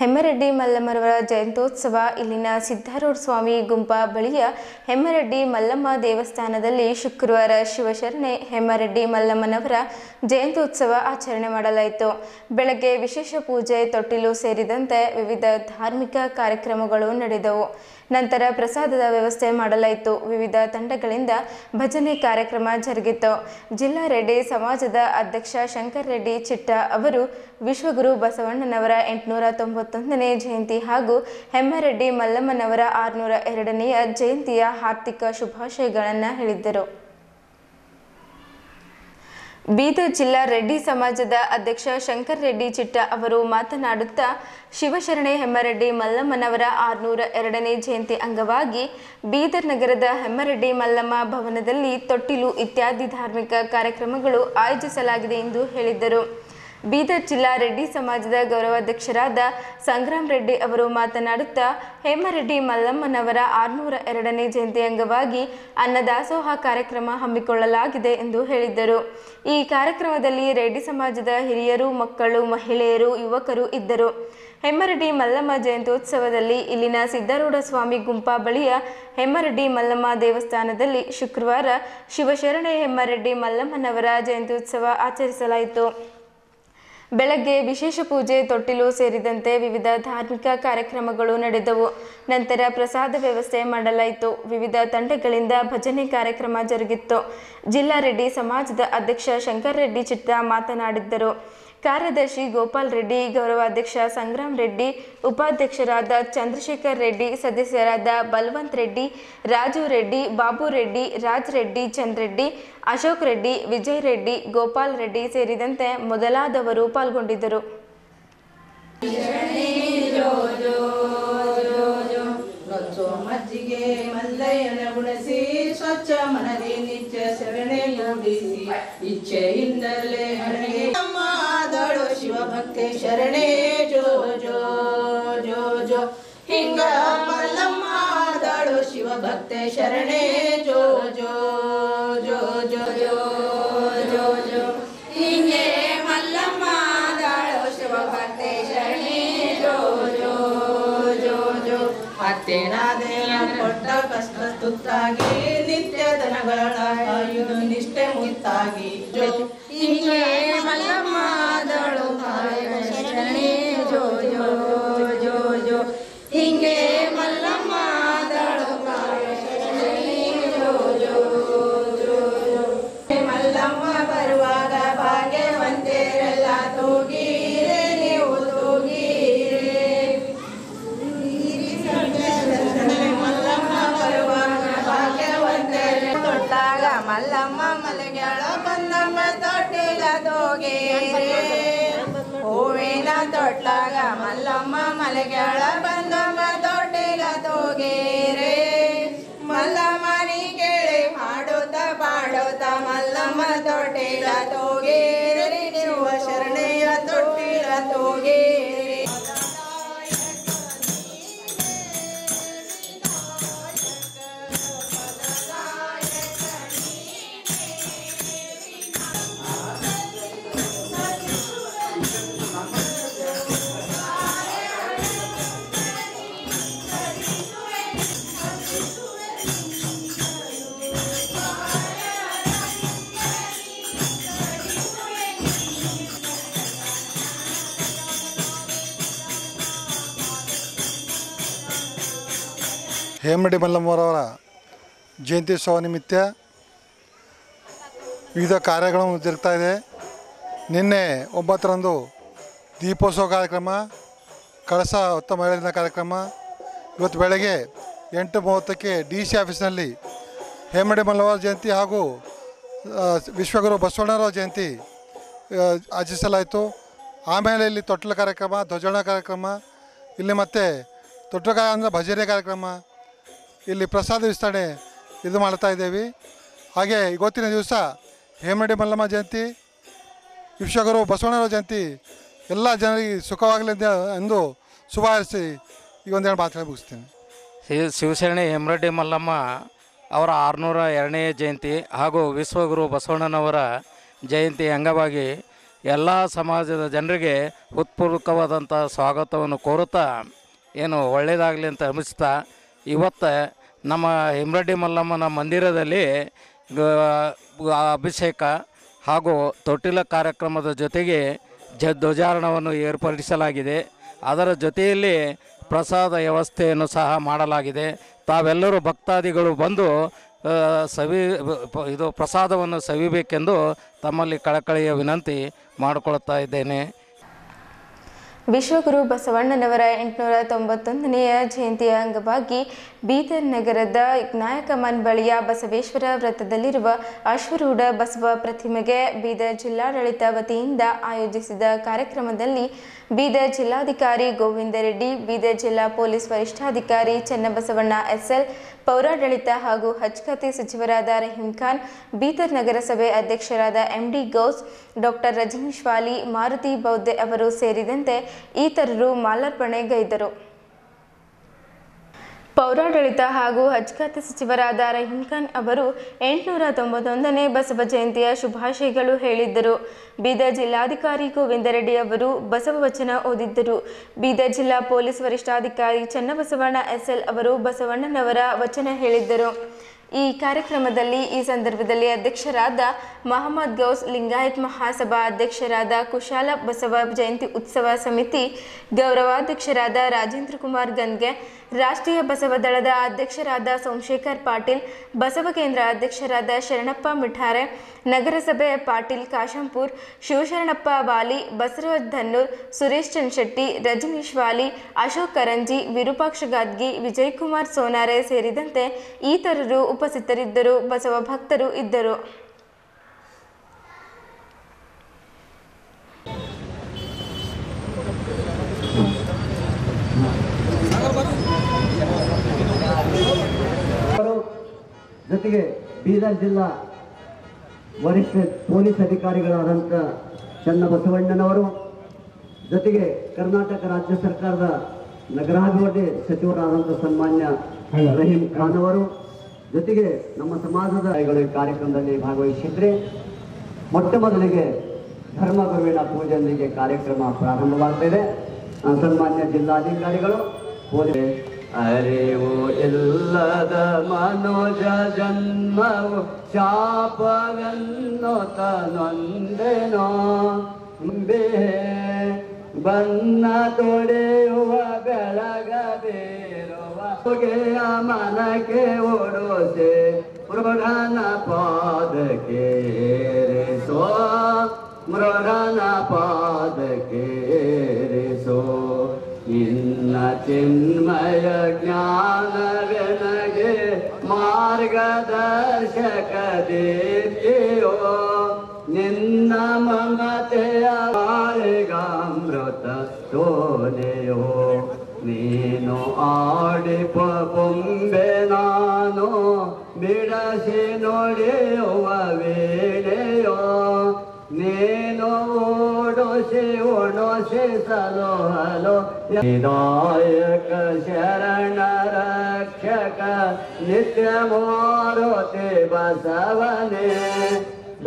ಹೆಮ್ಮರೆಡ್ಡಿ ಮಲ್ಲಮ್ಮರವರ ಜಯಂತ್ಯೋತ್ಸವ ಇಲ್ಲಿನ ಸಿದ್ಧಾರೂಢ ಸ್ವಾಮಿ ಗುಂಪ ಬಳಿಯ ಹೆಮ್ಮರೆಡ್ಡಿ ಮಲ್ಲಮ್ಮ ದೇವಸ್ಥಾನದಲ್ಲಿ ಶುಕ್ರವಾರ ಶಿವಶರಣೆ ಹೆಮ್ಮರೆಡ್ಡಿ ಮಲ್ಲಮ್ಮನವರ ಜಯಂತ್ಯೋತ್ಸವ ಆಚರಣೆ ಮಾಡಲಾಯಿತು. ಬೆಳಗ್ಗೆ ವಿಶೇಷ ಪೂಜೆ, ತೊಟ್ಟಿಲು ಸೇರಿದಂತೆ ವಿವಿಧ ಧಾರ್ಮಿಕ ಕಾರ್ಯಕ್ರಮಗಳು ನಡೆದವು. ನಂತರ ಪ್ರಸಾದದ ವ್ಯವಸ್ಥೆ ಮಾಡಲಾಯಿತು. ವಿವಿಧ ತಂಡಗಳಿಂದ ಭಜನೆ ಕಾರ್ಯಕ್ರಮ ಜರುಗಿತು. ಜಿಲ್ಲಾ ರೆಡ್ಡಿ ಸಮಾಜದ ಅಧ್ಯಕ್ಷ ಶಂಕರ್ ರೆಡ್ಡಿ ಚಿಟ್ಟ ಅವರು ವಿಶ್ವಗುರು ಬಸವಣ್ಣನವರ 891ನೇ ಜಯಂತಿ ಹಾಗೂ ಹೆಮ್ಮರೆಡ್ಡಿ ಮಲ್ಲಮ್ಮನವರ 602ನೇ ಜಯಂತಿಯ ಹಾರ್ದಿಕ ಶುಭಾಶಯಗಳನ್ನು ಹೇಳಿದ್ದರು. ಬೀದರ್ ಜಿಲ್ಲಾ ರೆಡ್ಡಿ ಸಮಾಜದ ಅಧ್ಯಕ್ಷ ಶಂಕರ್ ರೆಡ್ಡಿ ಚಿಟ್ಟ ಅವರು ಮಾತನಾಡುತ್ತಾ, ಶಿವಶರಣೆ ಹೆಮ್ಮರೆಡ್ಡಿ ಮಲ್ಲಮ್ಮನವರ 602ನೇ ಜಯಂತಿ ಅಂಗವಾಗಿ ಬೀದರ್ ನಗರದ ಹೆಮ್ಮರೆಡ್ಡಿ ಮಲ್ಲಮ್ಮ ಭವನದಲ್ಲಿ ತೊಟ್ಟಿಲು ಇತ್ಯಾದಿ ಧಾರ್ಮಿಕ ಕಾರ್ಯಕ್ರಮಗಳು ಆಯೋಜಿಸಲಾಗಿದೆ ಎಂದು ಹೇಳಿದರು. ಬೀದರ್ ಜಿಲ್ಲಾ ರೆಡ್ಡಿ ಸಮಾಜದ ಗೌರವಾಧ್ಯಕ್ಷರಾದ ಸಂಗ್ರಾಮ್ ರೆಡ್ಡಿ ಅವರು ಮಾತನಾಡುತ್ತಾ, ಹೇಮರೆಡ್ಡಿ ಮಲ್ಲಮ್ಮನವರ 602ನೇ ಜಯಂತಿ ಅಂಗವಾಗಿ ಅನ್ನದಾಸೋಹ ಕಾರ್ಯಕ್ರಮ ಹಮ್ಮಿಕೊಳ್ಳಲಾಗಿದೆ ಎಂದು ಹೇಳಿದ್ದರು. ಈ ಕಾರ್ಯಕ್ರಮದಲ್ಲಿ ರೆಡ್ಡಿ ಸಮಾಜದ ಹಿರಿಯರು, ಮಕ್ಕಳು, ಮಹಿಳೆಯರು, ಯುವಕರು ಇದ್ದರು. ಹೆಮ್ಮರೆಡ್ಡಿ ಮಲ್ಲಮ್ಮ ಜಯಂತ್ಯೋತ್ಸವದಲ್ಲಿ ಇಲ್ಲಿನ ಸಿದ್ಧಾರೂಢ ಸ್ವಾಮಿ ಗುಂಪಾ ಬಳಿಯ ಹೆಮ್ಮರೆಡ್ಡಿ ಮಲ್ಲಮ್ಮ ದೇವಸ್ಥಾನದಲ್ಲಿ ಶುಕ್ರವಾರ ಶಿವಶರಣೆ ಹೆಮ್ಮರೆಡ್ಡಿ ಮಲ್ಲಮ್ಮನವರ ಜಯಂತ್ಯೋತ್ಸವ ಆಚರಿಸಲಾಯಿತು. ಬೆಳಗ್ಗೆ ವಿಶೇಷ ಪೂಜೆ, ತೊಟ್ಟಿಲು ಸೇರಿದಂತೆ ವಿವಿಧ ಧಾರ್ಮಿಕ ಕಾರ್ಯಕ್ರಮಗಳು ನಡೆದವು. ನಂತರ ಪ್ರಸಾದ ವ್ಯವಸ್ಥೆ ಮಾಡಲಾಯಿತು. ವಿವಿಧ ತಂಡಗಳಿಂದ ಭಜನೆ ಕಾರ್ಯಕ್ರಮ ಜರುಗಿತ್ತು. ಜಿಲ್ಲಾ ರೆಡ್ಡಿ ಸಮಾಜದ ಅಧ್ಯಕ್ಷ ಶಂಕರ್ ರೆಡ್ಡಿ ಚಿಟ್ಟ ಮಾತನಾಡಿದ್ದರು. ಕಾರ್ಯದರ್ಶಿ ಗೋಪಾಲ್ ರೆಡ್ಡಿ, ಗೌರವಾಧ್ಯಕ್ಷ ಸಂಗ್ರಾಮ್ ರೆಡ್ಡಿ, ಉಪಾಧ್ಯಕ್ಷರಾದ ಚಂದ್ರಶೇಖರ್ ರೆಡ್ಡಿ, ಸದಸ್ಯರಾದ ಬಲವಂತ್ ರೆಡ್ಡಿ, ರಾಜು ರೆಡ್ಡಿ, ಬಾಬು ರೆಡ್ಡಿ, ರಾಜ್ ರೆಡ್ಡಿ, ಚಂದ್ರೆಡ್ಡಿ, ಅಶೋಕ್ ರೆಡ್ಡಿ, ವಿಜಯ್ ರೆಡ್ಡಿ, ಗೋಪಾಲ್ ರೆಡ್ಡಿ ಸೇರಿದಂತೆ ಮೊದಲಾದವರು ಪಾಲ್ಗೊಂಡಿದ್ದರು. ಮಜ್ಜಿಗೆ ಮಲ್ಲಯ್ಯನ ಗುಣಿಸಿ ಸ್ವಚ್ಛ ಮನದಿ ನಿತ್ಯ ಶರಣೆ ಮೂಡಿಸಿ ಇಚ್ಛೆಯಿಂದಲೇ ಹರಣೆ ಮಾದಳು ಶಿವಭಕ್ತಿ ಶರಣೆ ಜೋ ಜೋ ಜೋ ಜೋ ಹಿಂಗ ಮಲ್ಲಮ್ಮಾದಳು ಶಿವಭಕ್ತಿ ಶರಣೆ ಜೋ ಜೋ ಜೋ ಜೋ ಜೋ ಜೋ ಜೋ ಹಿಂಗೆ ಮಲ್ಲಮ್ಮಾದಳು ಶಿವಭಕ್ತಿ ಶರಣೆ ಜೋ ಜೋ ಜೋ ಜೋ ಅತ್ತೇನಾದೇನ ಕೊಟ್ಟ ಕಷ್ಟ ತುತ್ತಾಗಿ ನಿತ್ಯ ದನಗಳ ಕಾಯುವುದು ನಿಷ್ಠೆ ಮುತ್ತಾಗಿ ಜೋ ಹಿಂಗೆ ಮಲ್ಲಮ್ಮಾದಳು ಶರಣೆ ಜೋ ಜೋ ಜೋ ಜೋ ಹಿಂಗೆ ಮಲ್ಲಮ್ಮಾದಳು ಶರಣೆ ಜೋ ಜೋ ಜೋ ಜೋ ಮಲ್ಲಮ್ಮ ಬರುವಾಗ ಭಾಗ್ಯವಂತೆರೆಲ್ಲ ತೂಗಿ ತೊಟ್ಲಾಗ ಮಲ್ಲಮ್ಮ ಮಲಗ್ಯಾಳ ಬಂದಮ್ಮ ತೊಟ್ಟಿಗ ತೋಗೇರೆ ಮಲ್ಲಮ್ಮನಿ ಕೇಳಿ ಹಾಡುತ್ತ ಪಾಡುತ್ತ ಮಲ್ಲಮ್ಮ ತೊಟ್ಟಿಗ ತೋಗೇರೆ ನೀವು ಶರಣೆಯ ತೊಟ್ಟಿಗ ತೋಗೇರೆ. ಹೇಮರೆಡ್ಡಿ ಮಲ್ಲಮ್ಮರವರ ಜಯಂತ್ಯುತ್ಸವ ನಿಮಿತ್ತ ವಿವಿಧ ಕಾರ್ಯಗಳು ಜರುಗ್ತಾ ಇದೆ. ನಿನ್ನೆ 9ರಂದು ದೀಪೋತ್ಸವ ಕಾರ್ಯಕ್ರಮ, ಕಳಸ ಹೊತ್ತ ಮಹಿಳೆಯರ ಕಾರ್ಯಕ್ರಮ. ಇವತ್ತು ಬೆಳಗ್ಗೆ 8:30ಕ್ಕೆ DC ಆಫೀಸ್ನಲ್ಲಿ ಹೇಮರೆಡ್ಡಿ ಮಲ್ಲಮ್ಮರ ಜಯಂತಿ ಹಾಗೂ ವಿಶ್ವಗುರು ಬಸವಣ್ಣನವರ ಜಯಂತಿ ಆಚರಿಸಲಾಯಿತು. ಆಮೇಲೆ ಇಲ್ಲಿ ತೊಟ್ಲ ಕಾರ್ಯಕ್ರಮ, ಧ್ವಜಾರೋಹಣ ಕಾರ್ಯಕ್ರಮ, ಇಲ್ಲಿ ಮತ್ತು ತೊಟ್ಲಕಾಯ ಅಂದರೆ ಭಜನೆ ಕಾರ್ಯಕ್ರಮ, ಇಲ್ಲಿ ಪ್ರಸಾದ ವಿಸ್ತರಣೆ ಇದು ಮಾಡ್ತಾ ಇದ್ದೇವೆ. ಹಾಗೆ ಇವತ್ತಿನ ದಿವಸ ಹೇಮರೆಡ್ಡಿ ಮಲ್ಲಮ್ಮ ಜಯಂತಿ, ವಿಶ್ವಗುರು ಬಸವಣ್ಣನವರ ಜಯಂತಿ ಎಲ್ಲ ಜನರಿಗೆ ಸುಖವಾಗಲಿ ಎಂದು ಶುಭ ಹಾರೈಸಿ ಈ ಒಂದೆರಡು ಮಾತುಗಳು ಮುಗಿಸ್ತೀನಿ. ಶಿವಶರಣೆ ಹೇಮರೆಡ್ಡಿ ಮಲ್ಲಮ್ಮ ಅವರ 602ನೇ ಜಯಂತಿ ಹಾಗೂ ವಿಶ್ವಗುರು ಬಸವಣ್ಣನವರ ಜಯಂತಿ ಅಂಗವಾಗಿ ಎಲ್ಲ ಸಮಾಜದ ಜನರಿಗೆ ಹೃತ್ಪೂರ್ವಕವಾದಂಥ ಸ್ವಾಗತವನ್ನು ಕೋರುತ್ತಾ ಏನು ಒಳ್ಳೆಯದಾಗಲಿ ಅಂತ ಹಮ್ಮಿಸ್ತಾ ಇವತ್ತು ನಮ್ಮ ಹೇಮರೆಡ್ಡಿ ಮಲ್ಲಮ್ಮನ ಮಂದಿರದಲ್ಲಿ ಅಭಿಷೇಕ ಹಾಗೂ ತೊಟ್ಟಿಲ ಕಾರ್ಯಕ್ರಮದ ಜೊತೆಗೆ ಧ್ವಜಾರೋಹಣವನ್ನು ಏರ್ಪಡಿಸಲಾಗಿದೆ. ಅದರ ಜೊತೆಯಲ್ಲಿ ಪ್ರಸಾದ ವ್ಯವಸ್ಥೆಯನ್ನು ಸಹ ಮಾಡಲಾಗಿದೆ. ತಾವೆಲ್ಲರೂ ಭಕ್ತಾದಿಗಳು ಬಂದು ಇದು ಪ್ರಸಾದವನ್ನು ಸವಿಬೇಕೆಂದು ತಮ್ಮಲ್ಲಿ ಕಳಕಳಿಯ ವಿನಂತಿ ಮಾಡಿಕೊಳ್ತಾ ಇದ್ದೇನೆ. ವಿಶ್ವಗುರು ಬಸವಣ್ಣನವರ 891ನೆಯ ಜಯಂತಿಯ ಅಂಗವಾಗಿ ಬೀದರ್ ನಗರದ ನಾಯಕಮನ್ ಬಳಿಯ ಬಸವೇಶ್ವರ ವೃತ್ತದಲ್ಲಿರುವ ಅಶ್ವರೂಢ ಬಸವ ಪ್ರತಿಮೆಗೆ ಬೀದರ್ ಜಿಲ್ಲಾಡಳಿತ ವತಿಯಿಂದ ಆಯೋಜಿಸಿದ ಕಾರ್ಯಕ್ರಮದಲ್ಲಿ ಬೀದರ್ ಜಿಲ್ಲಾಧಿಕಾರಿ ಗೋವಿಂದ ರೆಡ್ಡಿ, ಬೀದರ್ ಜಿಲ್ಲಾ ಪೊಲೀಸ್ ವರಿಷ್ಠಾಧಿಕಾರಿ ಚನ್ನಬಸವಣ್ಣ SL, ಪೌರಾಡಳಿತ ಹಾಗೂ ಹಜ್ ಖಾತೆ ಸಚಿವರಾದ ರಹೀಂ ಖಾನ್, ಬೀದರ್ ನಗರಸಭೆ ಅಧ್ಯಕ್ಷರಾದ MD ಗೌಸ್, ಡಾಕ್ಟರ್ ರಜನೀಶ್ ವಾಲಿ, ಮಾರುತಿ ಬೌದ್ಧೆ ಅವರು ಸೇರಿದಂತೆ ಇತರರು ಮಾಲಾರ್ಪಣೆಗೈದರು. ಪೌರಾಡಳಿತ ಹಾಗೂ ಹಜ್ ಖಾತೆ ಸಚಿವರಾದ ರಹೀಂ ಖಾನ್ ಅವರು 891ನೇ ಬಸವ ಜಯಂತಿಯ ಶುಭಾಶಯಗಳು ಹೇಳಿದ್ದರು. ಬೀದರ್ ಜಿಲ್ಲಾಧಿಕಾರಿ ಗೋವಿಂದ ರೆಡ್ಡಿ ಅವರು ಬಸವ ವಚನ ಓದಿದ್ದರು. ಬೀದರ್ ಜಿಲ್ಲಾ ಪೊಲೀಸ್ ವರಿಷ್ಠಾಧಿಕಾರಿ ಚನ್ನಬಸವಣ್ಣ SL ಅವರು ಬಸವಣ್ಣನವರ ವಚನ ಹೇಳಿದ್ದರು. ಈ ಕಾರ್ಯಕ್ರಮದಲ್ಲಿ ಈ ಸಂದರ್ಭದಲ್ಲಿ ಅಧ್ಯಕ್ಷರಾದ ಮಹಮ್ಮದ್ ಗೌಸ್, ಲಿಂಗಾಯತ್ ಮಹಾಸಭಾ ಅಧ್ಯಕ್ಷರಾದ ಕುಶಾಲ ಬಸವ ಜಯಂತಿ ಉತ್ಸವ ಸಮಿತಿ ಗೌರವಾಧ್ಯಕ್ಷರಾದ ರಾಜೇಂದ್ರ ಕುಮಾರ್ ಗನ್ಗೆ, ರಾಷ್ಟ್ರೀಯ ಬಸವ ದಳದ ಅಧ್ಯಕ್ಷರಾದ ಸೋಮಶೇಖರ್ ಪಾಟೀಲ್, ಬಸವ ಕೇಂದ್ರ ಅಧ್ಯಕ್ಷರಾದ ಶರಣಪ್ಪ ಮಿಠಾರೆ, ನಗರಸಭೆ ಪಾಟೀಲ್ ಕಾಶಂಪುರ್, ಶಿವಶರಣಪ್ಪ ವಾಲಿ, ಬಸವರಾಜ್ ಧನ್ನೂರ್, ಸುರೇಶ್ ಚನ್ಶೆಟ್ಟಿ, ರಜನೀಶ್ ವಾಲಿ, ಅಶೋಕ್ ಕರಂಜಿ, ವಿರೂಪಾಕ್ಷ ಗಾದ್ಗಿ, ವಿಜಯಕುಮಾರ್ ಸೋನಾರೆ ಸೇರಿದಂತೆ ಇತರರು ಉಪಸ್ಥಿತರಿದ್ದರು. ಬಸವ ಭಕ್ತರು ಇದ್ದರು. ಜೊತೆಗೆ ಬೀದರ್ ಜಿಲ್ಲಾ ವರಿಷ್ಠ ಪೊಲೀಸ್ ಅಧಿಕಾರಿಗಳಾದಂಥ ಚನ್ನಬಸವಣ್ಣನವರು, ಜೊತೆಗೆ ಕರ್ನಾಟಕ ರಾಜ್ಯ ಸರ್ಕಾರದ ನಗರಾಭಿವೃದ್ಧಿ ಸಚಿವರಾದಂಥ ಸನ್ಮಾನ್ಯ ರಹೀಂ ಖಾನ್ ಅವರು, ಜೊತೆಗೆ ನಮ್ಮ ಸಮಾಜದ ಕಾರ್ಯಕ್ರಮದಲ್ಲಿ ಭಾಗವಹಿಸಿದ್ರೆ ಮೊಟ್ಟ ಮೊದಲಿಗೆ ಧರ್ಮಗುರುವಿನ ಪೂಜೆಯೊಂದಿಗೆ ಕಾರ್ಯಕ್ರಮ ಪ್ರಾರಂಭವಾಗ್ತಿದೆ. ಸನ್ಮಾನ್ಯ ಜಿಲ್ಲಾಧಿಕಾರಿಗಳು ಅರಿವು ಇಲ್ಲದ ಮನೋಜ ಜನ್ಮವು ಶಾಪವೆನ್ನು ತನೊಂದೇನೋ ಬೇ ಬನ್ನ ತೊಡೆಯುವ ಬೆಳಗಬೇರುವ ಹೊಗೆಯ ಮನಕ್ಕೆ ಓಡೋಸೆ ಮೃಗನ ಪಾದಕ್ಕೆ ರೇಸೋ ಮೃಗನ ಪಾದಕ್ಕೆ ರೇಸೋ ನಿನ್ನ ಚಿನ್ಮಯ ಜ್ಞಾನವೆನಗೆ ಮಾರ್ಗದರ್ಶಕ ದೇವಿಯೋ ನಿನ್ನ ಮಮತೆಯ ಅಮೃತ ತೋನೆಯೋ ನೀನು ಆಡಿಪ ಬೊಂಬೆ ನಾನು ಬಿಡಸಿ ನುಡಿಯುವ ವೇಳೆಯೋ ನೀನು ಓಡೋಸಿ ಒಣೋಸಿ ಸಲೋ ಹಲೋ ವಿದಾಯಕ ಶರಣ ರಕ್ಷಕ ನಿತ್ಯ ಮಾರುತಿ ಬಸವನೇ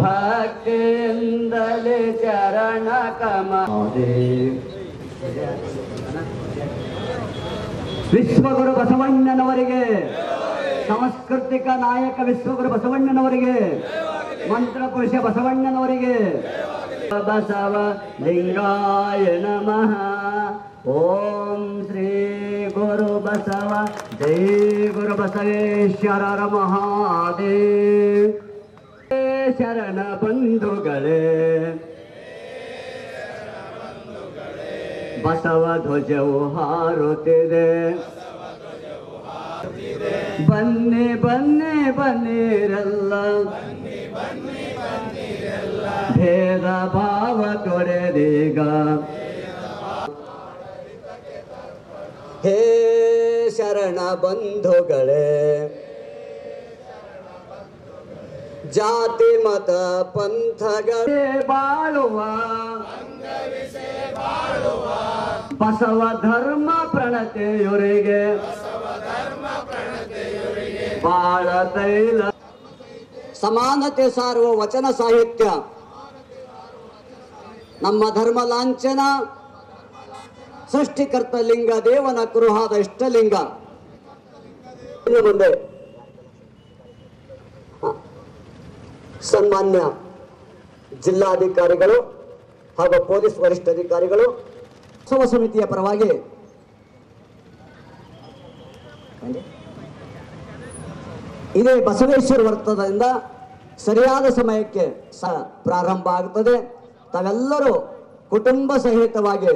ಭಕ್ತಿಯಿಂದಲೇ ಚರಣ ಕಮದೆ ವಿಶ್ವಗುರು ಬಸವಣ್ಣನವರಿಗೆ ಸಾಂಸ್ಕೃತಿಕ ನಾಯಕ ವಿಶ್ವಗುರು ಬಸವಣ್ಣನವರಿಗೆ ಮಂತ್ರಪುರುಷ ಬಸವಣ್ಣನವರಿಗೆ ಬಸವ ಲಿಂಗಾಯ ನಮಃ ಓಂ ಶ್ರೀ ಗುರು ಬಸವ ಜೈ ಗುರು ಬಸವೇಶ್ವರರ ಮಹಾದೇವ್ ಶರಣ ಬಂಧುಗಳೇ ಬಸವ ಧ್ವಜವು ಹಾರುತ್ತಿದೆ ಬನ್ನಿ ಬನ್ನಿ ಬನ್ನಿರೆಲ್ಲ ಭೇದ ಭಾವ ತೊರೆದೀಗ ಹೇ ಶರಣ ಬಂಧುಗಳೇ ಜಾತಿ ಮತ ಪಂಥಗಳೇ ಬಾಳುವ ಬಸವ ಧರ್ಮ ಪ್ರಣತೆಯವರಿಗೆ ಬಾಳ ತೈಲ ಸಮಾನತೆ ಸಾರುವ ವಚನ ಸಾಹಿತ್ಯ ನಮ್ಮ ಧರ್ಮ ಲಾಂಛನ ಸೃಷ್ಟಿಕರ್ತ ಲಿಂಗ ದೇವನ ಕುರುಹಾದ ಇಷ್ಟಲಿಂಗ ಮುಂದೆ ಸನ್ಮಾನ್ಯ ಜಿಲ್ಲಾಧಿಕಾರಿಗಳು ಹಾಗೂ ಪೊಲೀಸ್ ವರಿಷ್ಠಾಧಿಕಾರಿಗಳು ಉತ್ಸವ ಸಮಿತಿಯ ಪರವಾಗಿ ಇದೇ ಬಸವೇಶ್ವರ ವೃತ್ತದಿಂದ ಸರಿಯಾದ ಸಮಯಕ್ಕೆ ಪ್ರಾರಂಭ ಆಗುತ್ತದೆ. ತಾವೆಲ್ಲರೂ ಕುಟುಂಬ ಸಹಿತವಾಗಿ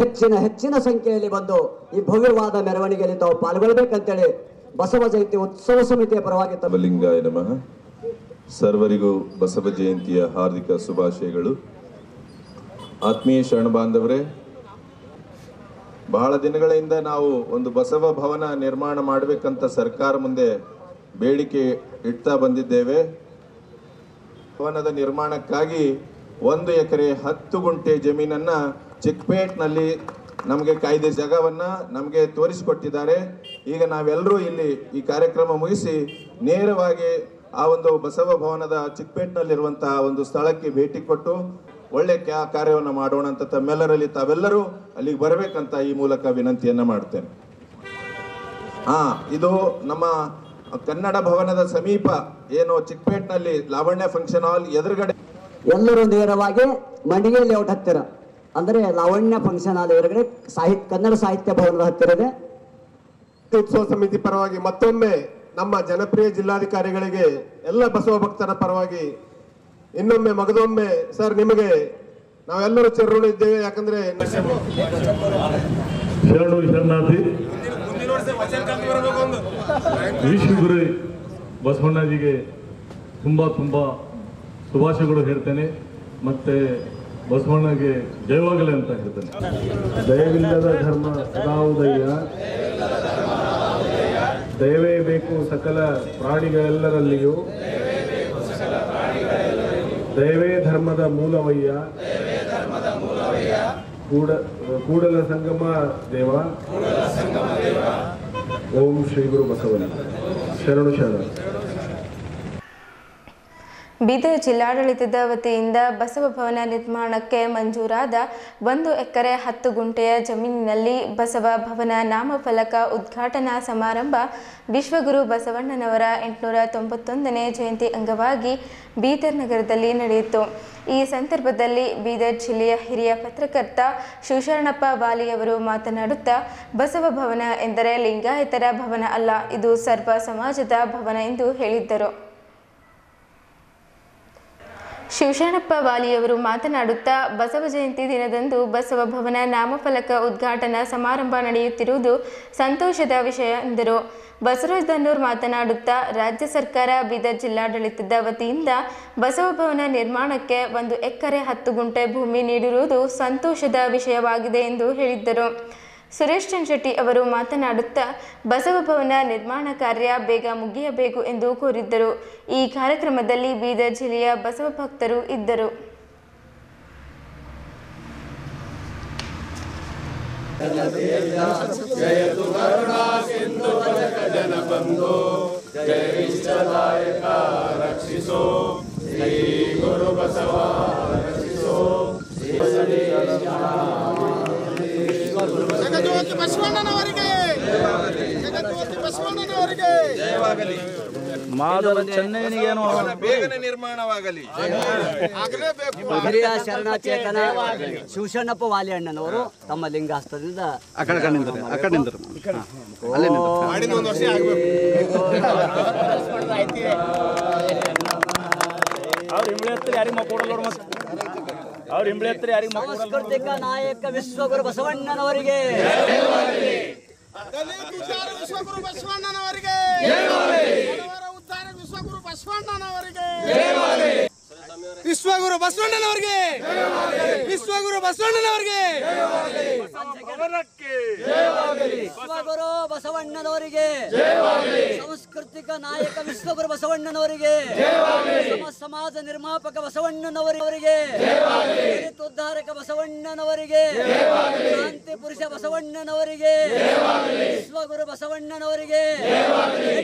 ಹೆಚ್ಚಿನ ಸಂಖ್ಯೆಯಲ್ಲಿ ಬಂದು ಈ ಭವ್ಯವಾದ ಮೆರವಣಿಗೆಯಲ್ಲಿ ತಾವು ಪಾಲ್ಗೊಳ್ಳಬೇಕಂತೇಳಿ ಬಸವ ಜಯಂತಿ ಉತ್ಸವ ಸಮಿತಿಯ ಪರವಾಗಿ ಲಿಂಗಾಯ ನಮಃ. ಸರ್ವರಿಗೂ ಬಸವ ಜಯಂತಿಯ ಹಾರ್ದಿಕ ಶುಭಾಶಯಗಳು. ಆತ್ಮೀಯ ಶರಣ ಬಾಂಧವರೇ, ಬಹಳ ದಿನಗಳಿಂದ ನಾವು ಒಂದು ಬಸವ ಭವನ ನಿರ್ಮಾಣ ಮಾಡಬೇಕಂತ ಸರ್ಕಾರ ಮುಂದೆ ಬೇಡಿಕೆ ಇಡ್ತಾ ಬಂದಿದ್ದೇವೆ. ಭವನದ ನಿರ್ಮಾಣಕ್ಕಾಗಿ 1 ಎಕರೆ 10 ಗುಂಟೆ ಜಮೀನನ್ನ ಚಿಕ್ಕಪೇಟ್ನಲ್ಲಿ ನಮಗೆ ಕಾಯ್ದೆ ಜಾಗವನ್ನ ನಮಗೆ ತೋರಿಸಿಕೊಟ್ಟಿದ್ದಾರೆ. ಈಗ ನಾವೆಲ್ಲರೂ ಇಲ್ಲಿ ಈ ಕಾರ್ಯಕ್ರಮ ಮುಗಿಸಿ ನೇರವಾಗಿ ಆ ಒಂದು ಬಸವ ಭವನದ ಚಿಕ್ಕಪೇಟ್ನಲ್ಲಿರುವಂತಹ ಒಂದು ಸ್ಥಳಕ್ಕೆ ಭೇಟಿ ಕೊಟ್ಟು ಒಳ್ಳೆ ಕಾರ್ಯವನ್ನು ಮಾಡೋಣ ಅಂತ ತಮ್ಮೆಲ್ಲರಲ್ಲಿ ತಾವೆಲ್ಲರೂ ಅಲ್ಲಿಗೆ ಬರಬೇಕಂತ ಈ ಮೂಲಕ ವಿನಂತಿಯನ್ನ ಮಾಡ್ತೇನೆ. ಇದು ನಮ್ಮ ಕನ್ನಡ ಭವನದ ಸಮೀಪ ಏನು ಚಿಕ್ಕಪೇಟ್ನಲ್ಲಿ ಲಾವಣ್ಯ ಫಂಕ್ಷನ್ ಹಾಲ್ ಎದುರುಗಡೆ ಎಲ್ಲರೂ ನೇರವಾಗಿ ಮಂಡಿಗೆ ಲೇಔಟ್ ಹತ್ತಿರ ಅಂದ್ರೆ ಲಾವಣ್ಯ ಫಂಕ್ಷನ್ ಹಾಲ್ ಎದುರುಗಡೆ ಕನ್ನಡ ಸಾಹಿತ್ಯ ಭವನದ ಹತ್ತಿರ ಇದೆ. ಉತ್ಸವ ಸಮಿತಿ ಪರವಾಗಿ ಮತ್ತೊಮ್ಮೆ ನಮ್ಮ ಜನಪ್ರಿಯ ಜಿಲ್ಲಾಧಿಕಾರಿಗಳಿಗೆ ಎಲ್ಲ ಬಸವ ಭಕ್ತರ ಪರವಾಗಿ ಇನ್ನೊಮ್ಮೆ ಮಗದೊಮ್ಮೆ ಸರ್ ನಿಮಗೆ ನಾವೆಲ್ಲರೂ ಚಿರಋಣಿ ಇದ್ದೇವೆ. ಯಾಕಂದ್ರೆ ಶರಣು ಶರಣಾರ್ಥಿ ವಿಶ್ವಗುರು ಬಸವಣ್ಣಜಿಗೆ ತುಂಬ ಶುಭಾಶಯಗಳು ಹೇಳ್ತೇನೆ. ಮತ್ತೆ ಬಸವಣ್ಣಗೆ ಜಯವಾಗಲಿ ಅಂತ ಹೇಳ್ತೇನೆ. ದಯವಿಲ್ಲದ ಧರ್ಮ ಸದಾವುದಯ್ಯ, ದಯವೇ ಬೇಕು ಸಕಲ ಪ್ರಾಣಿಗಳೆಲ್ಲರಲ್ಲಿಯೂ, ದಯವೇ ಧರ್ಮದ ಮೂಲವಯ್ಯ, ಕೂಡಲ ಸಂಗಮ ದೇವ. ಓಂ ಶ್ರೀ ಗುರು ಬಸವಣ್ಣ. ಶರಣು ಶರಣ. ಬೀದರ್ ಜಿಲ್ಲಾಡಳಿತದ ವತಿಯಿಂದ ಬಸವ ಭವನ ನಿರ್ಮಾಣಕ್ಕೆ ಮಂಜೂರಾದ 1 ಎಕರೆ 10 ಗುಂಟೆಯ ಜಮೀನಿನಲ್ಲಿ ಬಸವ ಭವನ ನಾಮಫಲಕ ಉದ್ಘಾಟನಾ ಸಮಾರಂಭ ವಿಶ್ವಗುರು ಬಸವಣ್ಣನವರ 891ನೇ ಜಯಂತಿ ಅಂಗವಾಗಿ ಬೀದರ್ ನಗರದಲ್ಲಿ ನಡೆಯಿತು. ಈ ಸಂದರ್ಭದಲ್ಲಿ ಬೀದರ್ ಜಿಲ್ಲೆಯ ಹಿರಿಯ ಪತ್ರಕರ್ತ ಶಿವಶರಣಪ್ಪ ವಾಲಿಯವರು ಮಾತನಾಡುತ್ತಾ, ಬಸವ ಭವನ ಎಂದರೆ ಲಿಂಗಾಯತರ ಭವನ ಅಲ್ಲ, ಇದು ಸರ್ವ ಸಮಾಜದ ಭವನ ಎಂದು ಹೇಳಿದ್ದರು. ಶಿವಶರಣಪ್ಪ ವಾಲಿಯವರು ಮಾತನಾಡುತ್ತಾ ಬಸವ ಜಯಂತಿ ದಿನದಂದು ಬಸವ ಭವನ ನಾಮಫಲಕ ಉದ್ಘಾಟನಾ ಸಮಾರಂಭ ನಡೆಯುತ್ತಿರುವುದು ಸಂತೋಷದ ವಿಷಯ ಎಂದರು. ಬಸವರಾಜ್ ದನ್ನೂರ್ ಮಾತನಾಡುತ್ತಾ ರಾಜ್ಯ ಸರ್ಕಾರ ಬೀದರ್ ಜಿಲ್ಲಾಡಳಿತದ ವತಿಯಿಂದ ಬಸವ ಭವನ ನಿರ್ಮಾಣಕ್ಕೆ 1 ಎಕರೆ 10 ಗುಂಟೆ ಭೂಮಿ ನೀಡಿರುವುದು ಸಂತೋಷದ ವಿಷಯವಾಗಿದೆ ಎಂದು ಹೇಳಿದ್ದರು. ಸುರೇಶ್ ಚಂದ್ರಶೆಟ್ಟಿ ಅವರು ಮಾತನಾಡುತ್ತಾ ಬಸವ ಭವನ ನಿರ್ಮಾಣ ಕಾರ್ಯ ಬೇಗ ಮುಗಿಯಬೇಕು ಎಂದು ಕೋರಿದ್ದರು. ಈ ಕಾರ್ಯಕ್ರಮದಲ್ಲಿ ಬೀದರ್ ಜಿಲ್ಲೆಯ ಬಸವ ಭಕ್ತರು ಇದ್ದರು. ಜಗಜ್ಯೋತಿ ಬಸವಣ್ಣನವರಿಗೆ ಜಗಜ್ಯೋತಿ ಬಸವಣ್ಣನವರಿಗೆ ಜಯವಾಗಲಿ. ಮಾದರ ಚೆನ್ನೈನಿಗೇನು ಬೇಗನೆ ನಿರ್ಮಾಣವಾಗಲಿ. ಹಿರಿಯ ಶರಣಚೇತನ ಶಿವಶರಣಪ್ಪ ವಾಲಿ ಅಣ್ಣನವರು ತಮ್ಮ ಲಿಂಗಾಸ್ತದಿಂದ ಆ ಕಡೆ ನಿಂತರು ಅಲ್ಲೇ ಸಾಂಸ್ಕೃತಿಕ ನಾಯಕ ವಿಶ್ವಗುರು ಬಸವಣ್ಣನವರಿಗೆ, ವಿಶ್ವಗುರು ಬಸವಣ್ಣನವರಿಗೆ, ಉದ್ಧಾರ ವಿಶ್ವಗುರು ಬಸವಣ್ಣನವರಿಗೆ, ವಿಶ್ವಗುರು ಬಸವಣ್ಣನವರಿಗೆ, ವಿಶ್ವಗುರು ಬಸವಣ್ಣನವರಿಗೆ, ವಿಶ್ವಗುರು ಬಸವಣ್ಣನವರಿಗೆ, ಸಾಂಸ್ಕೃತಿಕ ನಾಯಕ ವಿಶ್ವಗುರು ಬಸವಣ್ಣನವರಿಗೆ, ಸಮಾಜ ನಿರ್ಮಾಪಕ ಬಸವಣ್ಣನವರಿಗೆ, ದಲಿತ ಉದ್ಧಾರಕ ಬಸವಣ್ಣನವರಿಗೆ, ಕ್ರಾಂತಿ ಪುರುಷ ಬಸವಣ್ಣನವರಿಗೆ, ವಿಶ್ವಗುರು ಬಸವಣ್ಣನವರಿಗೆ,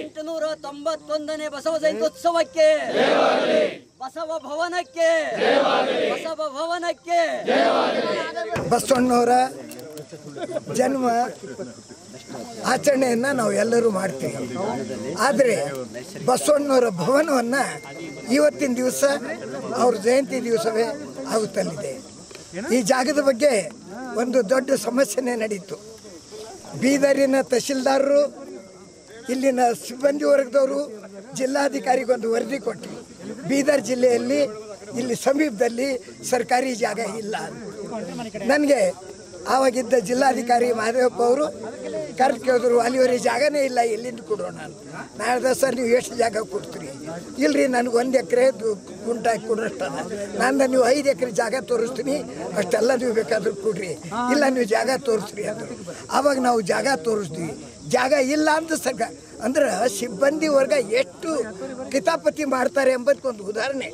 891ನೇ ಬಸವ ಜಯಂತ್ಯುತ್ಸವಕ್ಕೆ, ಬಸವ ಭವನಕ್ಕೆ, ಬಸವ ಭವನಕ್ಕೆ ಬಸವಣ್ಣವರ ಜನ್ಮ ಆಚರಣೆಯನ್ನು ನಾವು ಎಲ್ಲರೂ ಮಾಡ್ತೀವಿ. ಆದರೆ ಬಸವಣ್ಣವರ ಭವನವನ್ನು ಇವತ್ತಿನ ದಿವಸ ಅವ್ರ ಜಯಂತಿ ದಿವಸವೇ ಆಗುತ್ತಲ್ಲಿದೆ. ಈ ಜಾಗದ ಬಗ್ಗೆ ಒಂದು ದೊಡ್ಡ ಸಮಸ್ಯೆನೇ ನಡೀತು. ಬೀದರಿನ ತಹಶೀಲ್ದಾರರು, ಇಲ್ಲಿನ ಸಿಬ್ಬಂದಿ ವರ್ಗದವರು ಜಿಲ್ಲಾಧಿಕಾರಿಗೊಂದು ವರದಿ ಕೊಟ್ಟರು. ಬೀದರ್ ಜಿಲ್ಲೆಯಲ್ಲಿ ಇಲ್ಲಿ ಸಮೀಪದಲ್ಲಿ ಸರ್ಕಾರಿ ಜಾಗ ಇಲ್ಲ. ನನಗೆ ಆವಾಗಿದ್ದ ಜಿಲ್ಲಾಧಿಕಾರಿ ಮಹದೇವಪ್ಪ ಅವರು ಕೇಳಿದ್ರು, ಅಲ್ಲಿವರೆಗೆ ಜಾಗನೇ ಇಲ್ಲ, ಎಲ್ಲಿಂದ ಕೊಡೋಣ ಅಂತ. ನಾಳೆ ಸರ್ ನೀವು ಎಷ್ಟು ಜಾಗ ಕೊಡ್ತೀರಿ? ಇಲ್ಲರಿ ನನಗೆ 1 ಎಕರೆ ಗುಂಟಾಗಿ ಕೊಡೋಷ್ಟಲ್ಲ, ನಾನು ನೀವು 5 ಎಕರೆ ಜಾಗ ತೋರಿಸ್ತೀನಿ, ಅಷ್ಟೆಲ್ಲ ನೀವು ಬೇಕಾದ್ರೂ ಕೊಡ್ರಿ, ಇಲ್ಲ ನೀವು ಜಾಗ ತೋರಿಸ್ರಿ ಅಂದರು. ಆವಾಗ ನಾವು ಜಾಗ ತೋರಿಸ್ತೀವಿ. ಜಾಗ ಇಲ್ಲ ಅಂತ ಅಂದ್ರೆ ಸಿಬ್ಬಂದಿ ವರ್ಗ ಎಷ್ಟು ಕಿತಾಪತಿ ಮಾಡ್ತಾರೆ ಎಂಬುದಕ್ಕೊಂದು ಉದಾಹರಣೆ.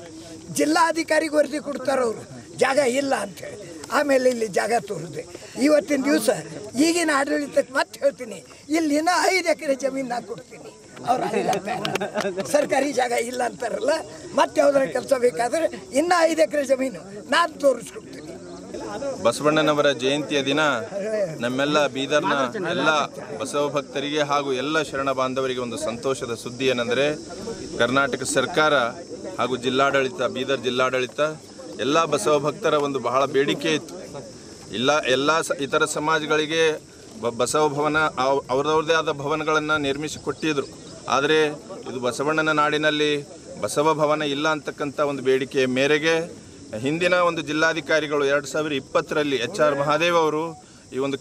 ಜಿಲ್ಲಾಧಿಕಾರಿಗೆ ವರದಿ ಕೊಡ್ತಾರೆ ಅವರು ಜಾಗ ಇಲ್ಲ ಅಂಥೇಳಿ. ಆಮೇಲೆ ಇಲ್ಲಿ ಜಾಗ ತೋರಿಸಿದೆ. ಇವತ್ತಿನ ದಿವಸ ಈಗಿನ ಆಡಳಿತಕ್ಕೆ ಮತ್ತೆ ಹೇಳ್ತೀನಿ, ಇಲ್ಲಿನ 5 ಎಕರೆ ಜಮೀನು ನಾನು ಕೊಡ್ತೀನಿ. ಅವ್ರು ಸರ್ಕಾರಿ ಜಾಗ ಇಲ್ಲ ಅಂತಾರಲ್ಲ, ಮತ್ತೆ ಯಾವ್ದಾರ ಕೆಲಸ ಬೇಕಾದ್ರೆ ಇನ್ನೂ 5 ಎಕರೆ ಜಮೀನು ನಾನು ತೋರಿಸ್ಕೊಡ್ತೀನಿ. ಬಸವಣ್ಣನವರ ಜಯಂತಿಯ ದಿನ ನಮ್ಮೆಲ್ಲ ಬೀದರ್ನ ಎಲ್ಲ ಬಸವ ಭಕ್ತರಿಗೆ ಹಾಗೂ ಎಲ್ಲ ಶರಣ ಬಾಂಧವರಿಗೆ ಒಂದು ಸಂತೋಷದ ಸುದ್ದಿ ಏನೆಂದರೆ, ಕರ್ನಾಟಕ ಸರ್ಕಾರ ಹಾಗೂ ಜಿಲ್ಲಾಡಳಿತ, ಬೀದರ್ ಜಿಲ್ಲಾಡಳಿತ ಎಲ್ಲ ಬಸವ ಭಕ್ತರ ಒಂದು ಬಹಳ ಬೇಡಿಕೆ ಇತ್ತು. ಎಲ್ಲ ಇತರ ಸಮಾಜಗಳಿಗೆ ಬಸವ ಭವನ ಅವರವ್ರದೇ ಆದ ಭವನಗಳನ್ನು ನಿರ್ಮಿಸಿಕೊಟ್ಟಿದ್ರು. ಆದರೆ ಇದು ಬಸವಣ್ಣನ ನಾಡಿನಲ್ಲಿ ಬಸವ ಭವನ ಇಲ್ಲ ಅಂತಕ್ಕಂಥ ಒಂದು ಬೇಡಿಕೆಯ ಮೇರೆಗೆ ಹಿಂದಿನ ಒಂದು ಜಿಲ್ಲಾಧಿಕಾರಿಗಳು 2020ರಲ್ಲಿ HR ಮಹಾದೇವ್ ಅವರು ಈ ಒಂದು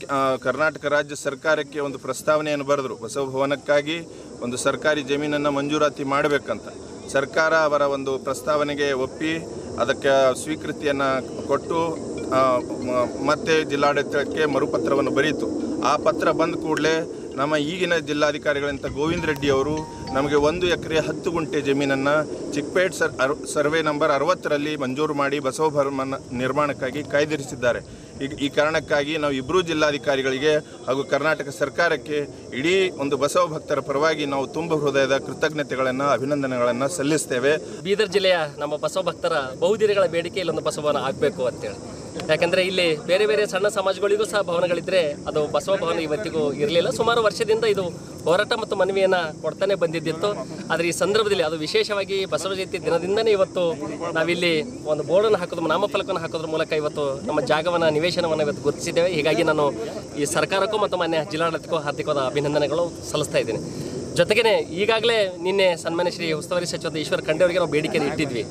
ಕರ್ನಾಟಕ ರಾಜ್ಯ ಸರ್ಕಾರಕ್ಕೆ ಒಂದು ಪ್ರಸ್ತಾವನೆಯನ್ನು ಬರೆದರು. ಬಸವ ಭವನಕ್ಕಾಗಿ ಒಂದು ಸರ್ಕಾರಿ ಜಮೀನನ್ನು ಮಂಜೂರಾತಿ ಮಾಡಬೇಕಂತ. ಸರ್ಕಾರ ಅವರ ಒಂದು ಪ್ರಸ್ತಾವನೆಗೆ ಒಪ್ಪಿ ಅದಕ್ಕೆ ಸ್ವೀಕೃತಿಯನ್ನು ಕೊಟ್ಟು ಮತ್ತೆ ಜಿಲ್ಲಾಡಳಿತಕ್ಕೆ ಮರುಪತ್ರವನ್ನು ಬರೀತು. ಆ ಪತ್ರ ಬಂದ ಕೂಡಲೇ ನಮ್ಮ ಈಗಿನ ಜಿಲ್ಲಾಧಿಕಾರಿಗಳಂತ ಗೋವಿಂದ ರೆಡ್ಡಿ ಅವರು ನಮಗೆ 1 ಎಕರೆ 10 ಗುಂಟೆ ಜಮೀನನ್ನು ಚಿಕ್ಪೇಟ್ ಸರ್ವೆ ನಂಬರ್ 60ರಲ್ಲಿ ಮಂಜೂರು ಮಾಡಿ ಬಸವ ಭವನ ನಿರ್ಮಾಣಕ್ಕಾಗಿ ಕಾಯ್ದಿರಿಸಿದ್ದಾರೆ. ಈ ಕಾರಣಕ್ಕಾಗಿ ನಾವು ಇಬ್ಬರೂ ಜಿಲ್ಲಾಧಿಕಾರಿಗಳಿಗೆ ಹಾಗೂ ಕರ್ನಾಟಕ ಸರ್ಕಾರಕ್ಕೆ ಇಡೀ ಒಂದು ಬಸವ ಭಕ್ತರ ಪರವಾಗಿ ನಾವು ತುಂಬ ಹೃದಯದ ಕೃತಜ್ಞತೆಗಳನ್ನು, ಅಭಿನಂದನೆಗಳನ್ನು ಸಲ್ಲಿಸ್ತೇವೆ. ಬೀದರ್ ಜಿಲ್ಲೆಯ ನಮ್ಮ ಬಸವ ಭಕ್ತರ ಬಹುದಿನಗಳ ಬೇಡಿಕೆ ಇಲ್ಲೊಂದು ಬಸವ ಭವನ ಆಗಬೇಕು ಅಂತೇಳಿ. ಯಾಕಂದರೆ ಇಲ್ಲಿ ಬೇರೆ ಬೇರೆ ಸಣ್ಣ ಸಮಾಜಗಳಿಗೂ ಸಹ ಭವನಗಳಿದ್ದರೆ ಅದು ಬಸವ ಭವನ ಇವತ್ತಿಗೂ ಇರಲಿಲ್ಲ. ಸುಮಾರು ವರ್ಷದಿಂದ ಇದು ಹೋರಾಟ ಮತ್ತು ಮನವಿಯನ್ನು ಕೊಡ್ತಾನೆ ಬಂದಿದ್ದಿತ್ತು. ಆದರೆ ಈ ಸಂದರ್ಭದಲ್ಲಿ ಅದು ವಿಶೇಷವಾಗಿ ಬಸವ ಜಯಂತಿ ದಿನದಿಂದನೇ ಇವತ್ತು ನಾವಿಲ್ಲಿ ಒಂದು ಬೋರ್ಡನ್ನು ಹಾಕೋದು, ನಾಮಫಲಕವನ್ನು ಹಾಕೋದ್ರ ಮೂಲಕ ಇವತ್ತು ನಮ್ಮ ಜಾಗವನ್ನು, ನಿವೇಶನವನ್ನು ಇವತ್ತು ಗುರುತಿಸಿದ್ದೇವೆ. ಹೀಗಾಗಿ ನಾನು ಈ ಸರ್ಕಾರಕ್ಕೂ ಮತ್ತು ಮಾನ್ಯ ಜಿಲ್ಲಾಡಳಿತಕ್ಕೂ ಹಾರ್ದಿಕವಾದ ಅಭಿನಂದನೆಗಳು ಸಲ್ಲಿಸ್ತಾ ಇದ್ದೀನಿ. ಜೊತೆಗೇ ಈಗಾಗಲೇ ನಿನ್ನೆ ಸನ್ಮಾನ್ಯ ಶ್ರೀ ಉಸ್ತುವಾರಿ ಸಚಿವ ಈಶ್ವರ್ ಖಂಡ್ರೆ ಅವರಿಗೆ ನಾವು ಬೇಡಿಕೆಯನ್ನು ಇಟ್ಟಿದ್ವಿ.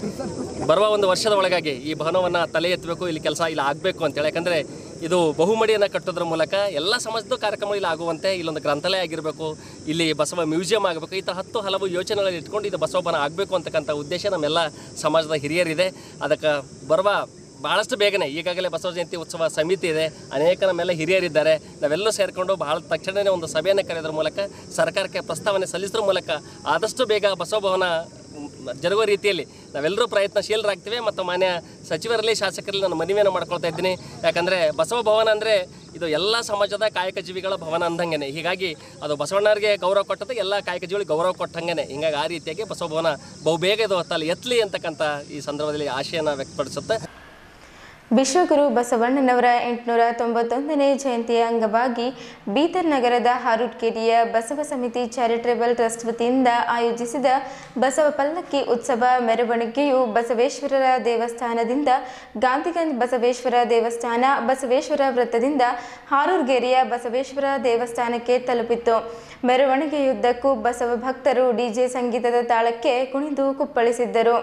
ಬರುವ ಒಂದು ವರ್ಷದ ಒಳಗಾಗಿ ಈ ಭವನವನ್ನು ತಲೆ ಎತ್ತಬೇಕು, ಇಲ್ಲಿ ಕೆಲಸ ಇಲ್ಲಿ ಆಗಬೇಕು ಅಂತೇಳಿ. ಯಾಕಂದರೆ ಇದು ಬಹುಮಡಿಯನ್ನು ಕಟ್ಟೋದ್ರ ಮೂಲಕ ಎಲ್ಲ ಸಮಾಜದ ಕಾರ್ಯಕ್ರಮ ಇಲ್ಲಿ ಆಗುವಂತೆ ಇಲ್ಲೊಂದು ಗ್ರಂಥಾಲಯ ಆಗಿರಬೇಕು, ಇಲ್ಲಿ ಬಸವ ಮ್ಯೂಸಿಯಂ ಆಗಬೇಕು, ಈ ಥರ 10 ಹಲವು ಯೋಚನೆಗಳಲ್ಲಿ ಇಟ್ಕೊಂಡು ಇದು ಬಸವ ಭವನ ಆಗಬೇಕು ಅಂತಕ್ಕಂಥ ಉದ್ದೇಶ ನಮ್ಮೆಲ್ಲ ಸಮಾಜದ ಹಿರಿಯರಿದೆ. ಅದಕ್ಕೆ ಬರುವ ಭಾಳಷ್ಟು ಬೇಗನೆ ಈಗಾಗಲೇ ಬಸವ ಜಯಂತಿ ಉತ್ಸವ ಸಮಿತಿ ಇದೆ, ಅನೇಕ ನಮ್ಮೆಲ್ಲ ಹಿರಿಯರಿದ್ದಾರೆ. ನಾವೆಲ್ಲರೂ ಸೇರಿಕೊಂಡು ಭಾಳ ತಕ್ಷಣವೇ ಒಂದು ಸಭೆಯನ್ನು ಕರೆಯೋದ್ರ ಮೂಲಕ ಸರ್ಕಾರಕ್ಕೆ ಪ್ರಸ್ತಾವನೆ ಸಲ್ಲಿಸೋದ್ರ ಮೂಲಕ ಆದಷ್ಟು ಬೇಗ ಬಸವ ಭವನ ಜರುಗುವ ರೀತಿಯಲ್ಲಿ ನಾವೆಲ್ಲರೂ ಪ್ರಯತ್ನಶೀಲರಾಗ್ತೀವಿ. ಮತ್ತು ಮಾನ್ಯ ಸಚಿವರಲ್ಲಿ ಶಾಸಕರಲ್ಲಿ ನಾನು ಮನವಿಯನ್ನು ಮಾಡ್ಕೊಳ್ತಾ ಇದ್ದೀನಿ. ಯಾಕಂದರೆ ಬಸವ ಭವನ ಅಂದರೆ ಇದು ಎಲ್ಲ ಸಮಾಜದ ಕಾಯಕ ಜೀವಿಗಳ ಭವನ ಅಂದಂಗೆ. ಹೀಗಾಗಿ ಅದು ಬಸವಣ್ಣರಿಗೆ ಗೌರವ ಕೊಟ್ಟದ್ದು ಎಲ್ಲ ಕಾಯಕ ಜೀವಿಗಳಿಗೆ ಗೌರವ ಕೊಟ್ಟಂಗೆ. ಹಿಂಗಾಗಿ ಆ ರೀತಿಯಾಗಿ ಬಸವ ಭವನ ಬಹುಬೇಗ ಇದು ತಲೆ ಎತ್ತಲಿ ಅಂತಕ್ಕಂಥ ಈ ಸಂದರ್ಭದಲ್ಲಿ ಆಶೆಯನ್ನು ವ್ಯಕ್ತಪಡಿಸುತ್ತೆ. ವಿಶ್ವಗುರು ಬಸವಣ್ಣನವರ 891ನೇ ಜಯಂತಿಯ ಅಂಗವಾಗಿ ಬೀದರ್ ನಗರದ ಹಾರೂಟ್ಕೇರಿಯ ಬಸವ ಸಮಿತಿ ಚಾರಿಟೇಬಲ್ ಟ್ರಸ್ಟ್ ವತಿಯಿಂದ ಆಯೋಜಿಸಿದ ಬಸವ ಪಲ್ಲಕ್ಕಿ ಉತ್ಸವ ಮೆರವಣಿಗೆಯು ಬಸವೇಶ್ವರರ ದೇವಸ್ಥಾನದಿಂದ ಗಾಂಧಿಗಂಜ್ ಬಸವೇಶ್ವರ ದೇವಸ್ಥಾನ, ಬಸವೇಶ್ವರ ವೃತ್ತದಿಂದ ಹಾರೂರ್ಗೇರಿಯ ಬಸವೇಶ್ವರ ದೇವಸ್ಥಾನಕ್ಕೆ ತಲುಪಿತು. ಮೆರವಣಿಗೆಯುದ್ದಕ್ಕೂ ಬಸವ ಭಕ್ತರು ಡಿಜೆ ಸಂಗೀತದ ತಾಳಕ್ಕೆ ಕುಣಿದು ಕುಪ್ಪಳಿಸಿದ್ದರು.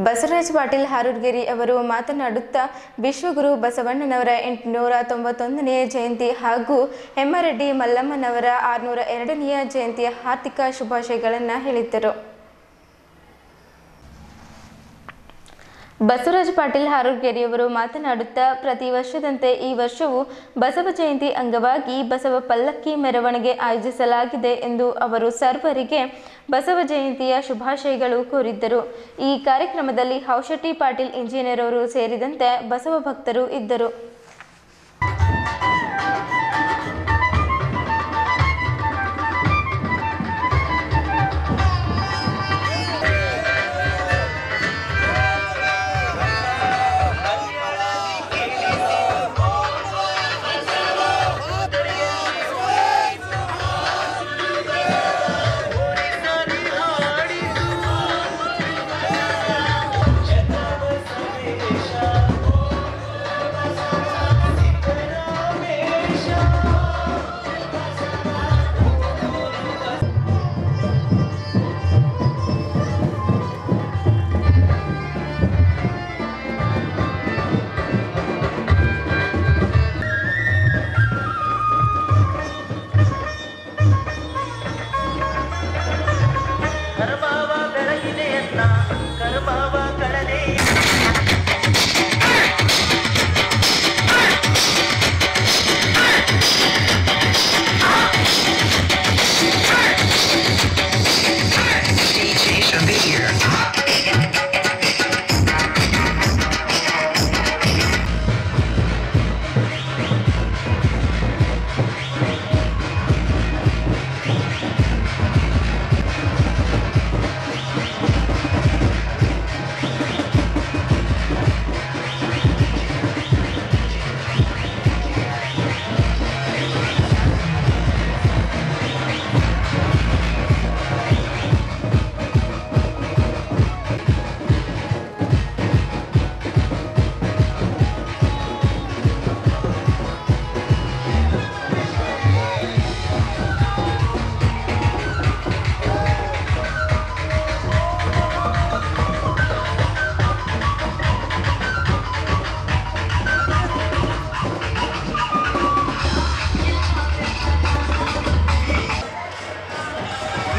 ಬಸವರಾಜ ಪಾಟೀಲ್ ಹಾರೂರ್ಗೇರಿ ಅವರು ಮಾತನಾಡುತ್ತಾ ವಿಶ್ವಗುರು ಬಸವಣ್ಣನವರ 891ನೇ ಜಯಂತಿ ಹಾಗೂ ಹೆಮ್ಮರೆಡ್ಡಿ ಮಲ್ಲಮ್ಮನವರ 602ನೇ ಜಯಂತಿಯ ಹಾರ್ದಿಕ ಶುಭಾಶಯಗಳನ್ನು ಹೇಳಿದ್ದರು. ಬಸವರಾಜ ಪಾಟೀಲ್ ಹಾರೂರ್ಗೇರಿಯವರು ಮಾತನಾಡುತ್ತಾ ಪ್ರತಿ ವರ್ಷದಂತೆ ಈ ವರ್ಷವೂ ಬಸವ ಜಯಂತಿ ಅಂಗವಾಗಿ ಬಸವ ಪಲ್ಲಕ್ಕಿ ಮೆರವಣಿಗೆ ಆಯೋಜಿಸಲಾಗಿದೆ ಎಂದು ಅವರು ಸರ್ವರಿಗೆ ಬಸವ ಜಯಂತಿಯ ಶುಭಾಶಯಗಳು ಕೋರಿದ್ದರು. ಈ ಕಾರ್ಯಕ್ರಮದಲ್ಲಿ ಹೌಶೆಟ್ಟಿ ಪಾಟೀಲ್ ಇಂಜಿನಿಯರ್ ಅವರು ಸೇರಿದಂತೆ ಬಸವ ಭಕ್ತರು ಇದ್ದರು.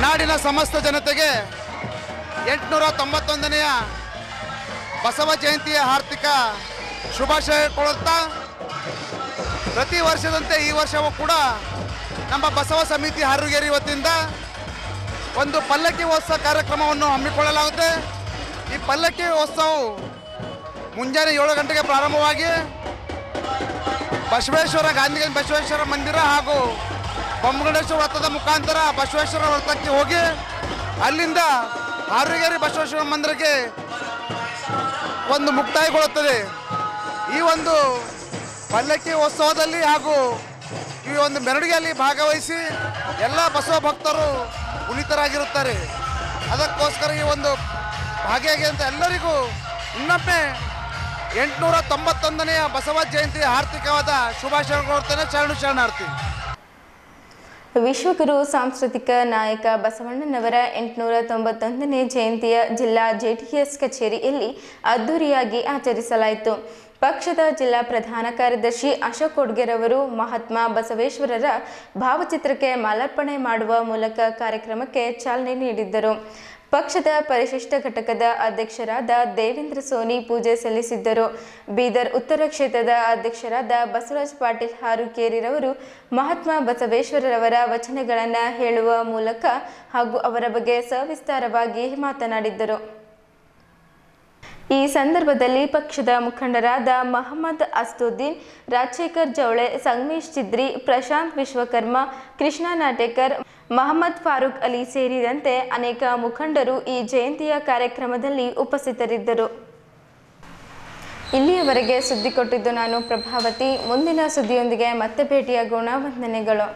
ನಾಡಿನ ಸಮಸ್ತ ಜನತೆಗೆ 891ನೇ ಬಸವ ಜಯಂತಿಯ ಹಾರ್ದಿಕ ಶುಭಾಶಯ ಕೊಡುತ್ತಾ ಪ್ರತಿ ವರ್ಷದಂತೆ ಈ ವರ್ಷವೂ ಕೂಡ ನಮ್ಮ ಬಸವ ಸಮಿತಿ ಹಾರೂರ್ಗೇರಿ ವತಿಯಿಂದ ಒಂದು ಪಲ್ಲಕ್ಕಿ ಉತ್ಸವ ಕಾರ್ಯಕ್ರಮವನ್ನು ಹಮ್ಮಿಕೊಳ್ಳಲಾಗುತ್ತೆ. ಈ ಪಲ್ಲಕ್ಕಿ ಉತ್ಸವವು ಮುಂಜಾನೆ 7 ಗಂಟೆಗೆ ಪ್ರಾರಂಭವಾಗಿ ಗಾಂಧಿಗಂಜ್ ಬಸವೇಶ್ವರ ಮಂದಿರ ಹಾಗೂ ಬೊಮ್ಮಗಂಡೇಶ್ವರ ವೃತ್ತದ ಮುಖಾಂತರ ಬಸವೇಶ್ವರ ವೃತ್ತಕ್ಕೆ ಹೋಗಿ ಅಲ್ಲಿಂದ ಹಾರೂರ್ಗೇರಿ ಬಸವೇಶ್ವರ ಮಂದಿರಕ್ಕೆ ಒಂದು ಮುಕ್ತಾಯಗೊಳ್ಳುತ್ತದೆ. ಈ ಒಂದು ಪಲ್ಲಕ್ಕಿ ಉತ್ಸವದಲ್ಲಿ ಹಾಗೂ ಈ ಒಂದು ಮೆರವಣಿಗೆಯಲ್ಲಿ ಭಾಗವಹಿಸಿ ಎಲ್ಲ ಬಸವ ಭಕ್ತರು ಪುನೀತರಾಗಿರುತ್ತಾರೆ. ಅದಕ್ಕೋಸ್ಕರ ಈ ಒಂದು ಭಾಗಿಯಾಗಿರುವಂಥ ಎಲ್ಲರಿಗೂ ಇನ್ನೊಮ್ಮೆ 891ನೇ ಬಸವ ಜಯಂತಿಯ ಹಾರ್ದಿಕವಾದ ಶುಭಾಶಯ ಕೊಡ್ತೇನೆ. ಶರಣಾರ್ಥಿ. ವಿಶ್ವಗುರು ಸಾಂಸ್ಕೃತಿಕ ನಾಯಕ ಬಸವಣ್ಣನವರ 891ನೇ ಜಯಂತಿಯ ಜಿಲ್ಲಾ ಜೆಡಿಎಸ್ ಕಚೇರಿಯಲ್ಲಿ ಅದ್ದೂರಿಯಾಗಿ ಆಚರಿಸಲಾಯಿತು. ಪಕ್ಷದ ಜಿಲ್ಲಾ ಪ್ರಧಾನ ಕಾರ್ಯದರ್ಶಿ ಅಶೋಕ್ ಕೊಡ್ಗೆರವರು ಮಹಾತ್ಮ ಬಸವೇಶ್ವರರ ಭಾವಚಿತ್ರಕ್ಕೆ ಮಾಲಾರ್ಪಣೆ ಮಾಡುವ ಮೂಲಕ ಕಾರ್ಯಕ್ರಮಕ್ಕೆ ಚಾಲನೆ ನೀಡಿದ್ದರು. ಪಕ್ಷದ ಪರಿಶಿಷ್ಟ ಘಟಕದ ಅಧ್ಯಕ್ಷರಾದ ದೇವೇಂದ್ರ ಸೋನಿ ಪೂಜೆ ಸಲ್ಲಿಸಿದ್ದರು. ಬೀದರ್ ಉತ್ತರ ಕ್ಷೇತ್ರದ ಅಧ್ಯಕ್ಷರಾದ ಬಸವರಾಜ್ ಪಾಟೀಲ್ ಹಾರುಕೇರಿರವರು ಮಹಾತ್ಮ ಬಸವೇಶ್ವರರವರ ವಚನಗಳನ್ನು ಹೇಳುವ ಮೂಲಕ ಹಾಗೂ ಅವರ ಬಗ್ಗೆ ಸವಿಸ್ತಾರವಾಗಿ ಮಾತನಾಡಿದ್ದರು. ಈ ಸಂದರ್ಭದಲ್ಲಿ ಪಕ್ಷದ ಮುಖಂಡರಾದ ಮಹಮ್ಮದ್ ಅಸ್ತುದ್ದೀನ್, ರಾಜಶೇಖರ್ ಜವಳೆ, ಸಂಗಮೇಶ್ ಚಿದ್ರಿ, ಪ್ರಶಾಂತ್ ವಿಶ್ವಕರ್ಮ, ಕೃಷ್ಣ ನಾಟೇಕರ್, ಮಹಮ್ಮದ್ ಫಾರೂಕ್ ಅಲಿ ಸೇರಿದಂತೆ ಅನೇಕ ಮುಖಂಡರು ಈ ಜಯಂತಿಯ ಕಾರ್ಯಕ್ರಮದಲ್ಲಿ ಉಪಸ್ಥಿತರಿದ್ದರು. ಇಲ್ಲಿಯವರೆಗೆ ಸುದ್ದಿ ಕೊಟ್ಟಿದ್ದು ನಾನು ಪ್ರಭಾವತಿ. ಮುಂದಿನ ಸುದ್ದಿಯೊಂದಿಗೆ ಮತ್ತೆ ಭೇಟಿಯಾಗೋಣ. ವಂದನೆಗಳು.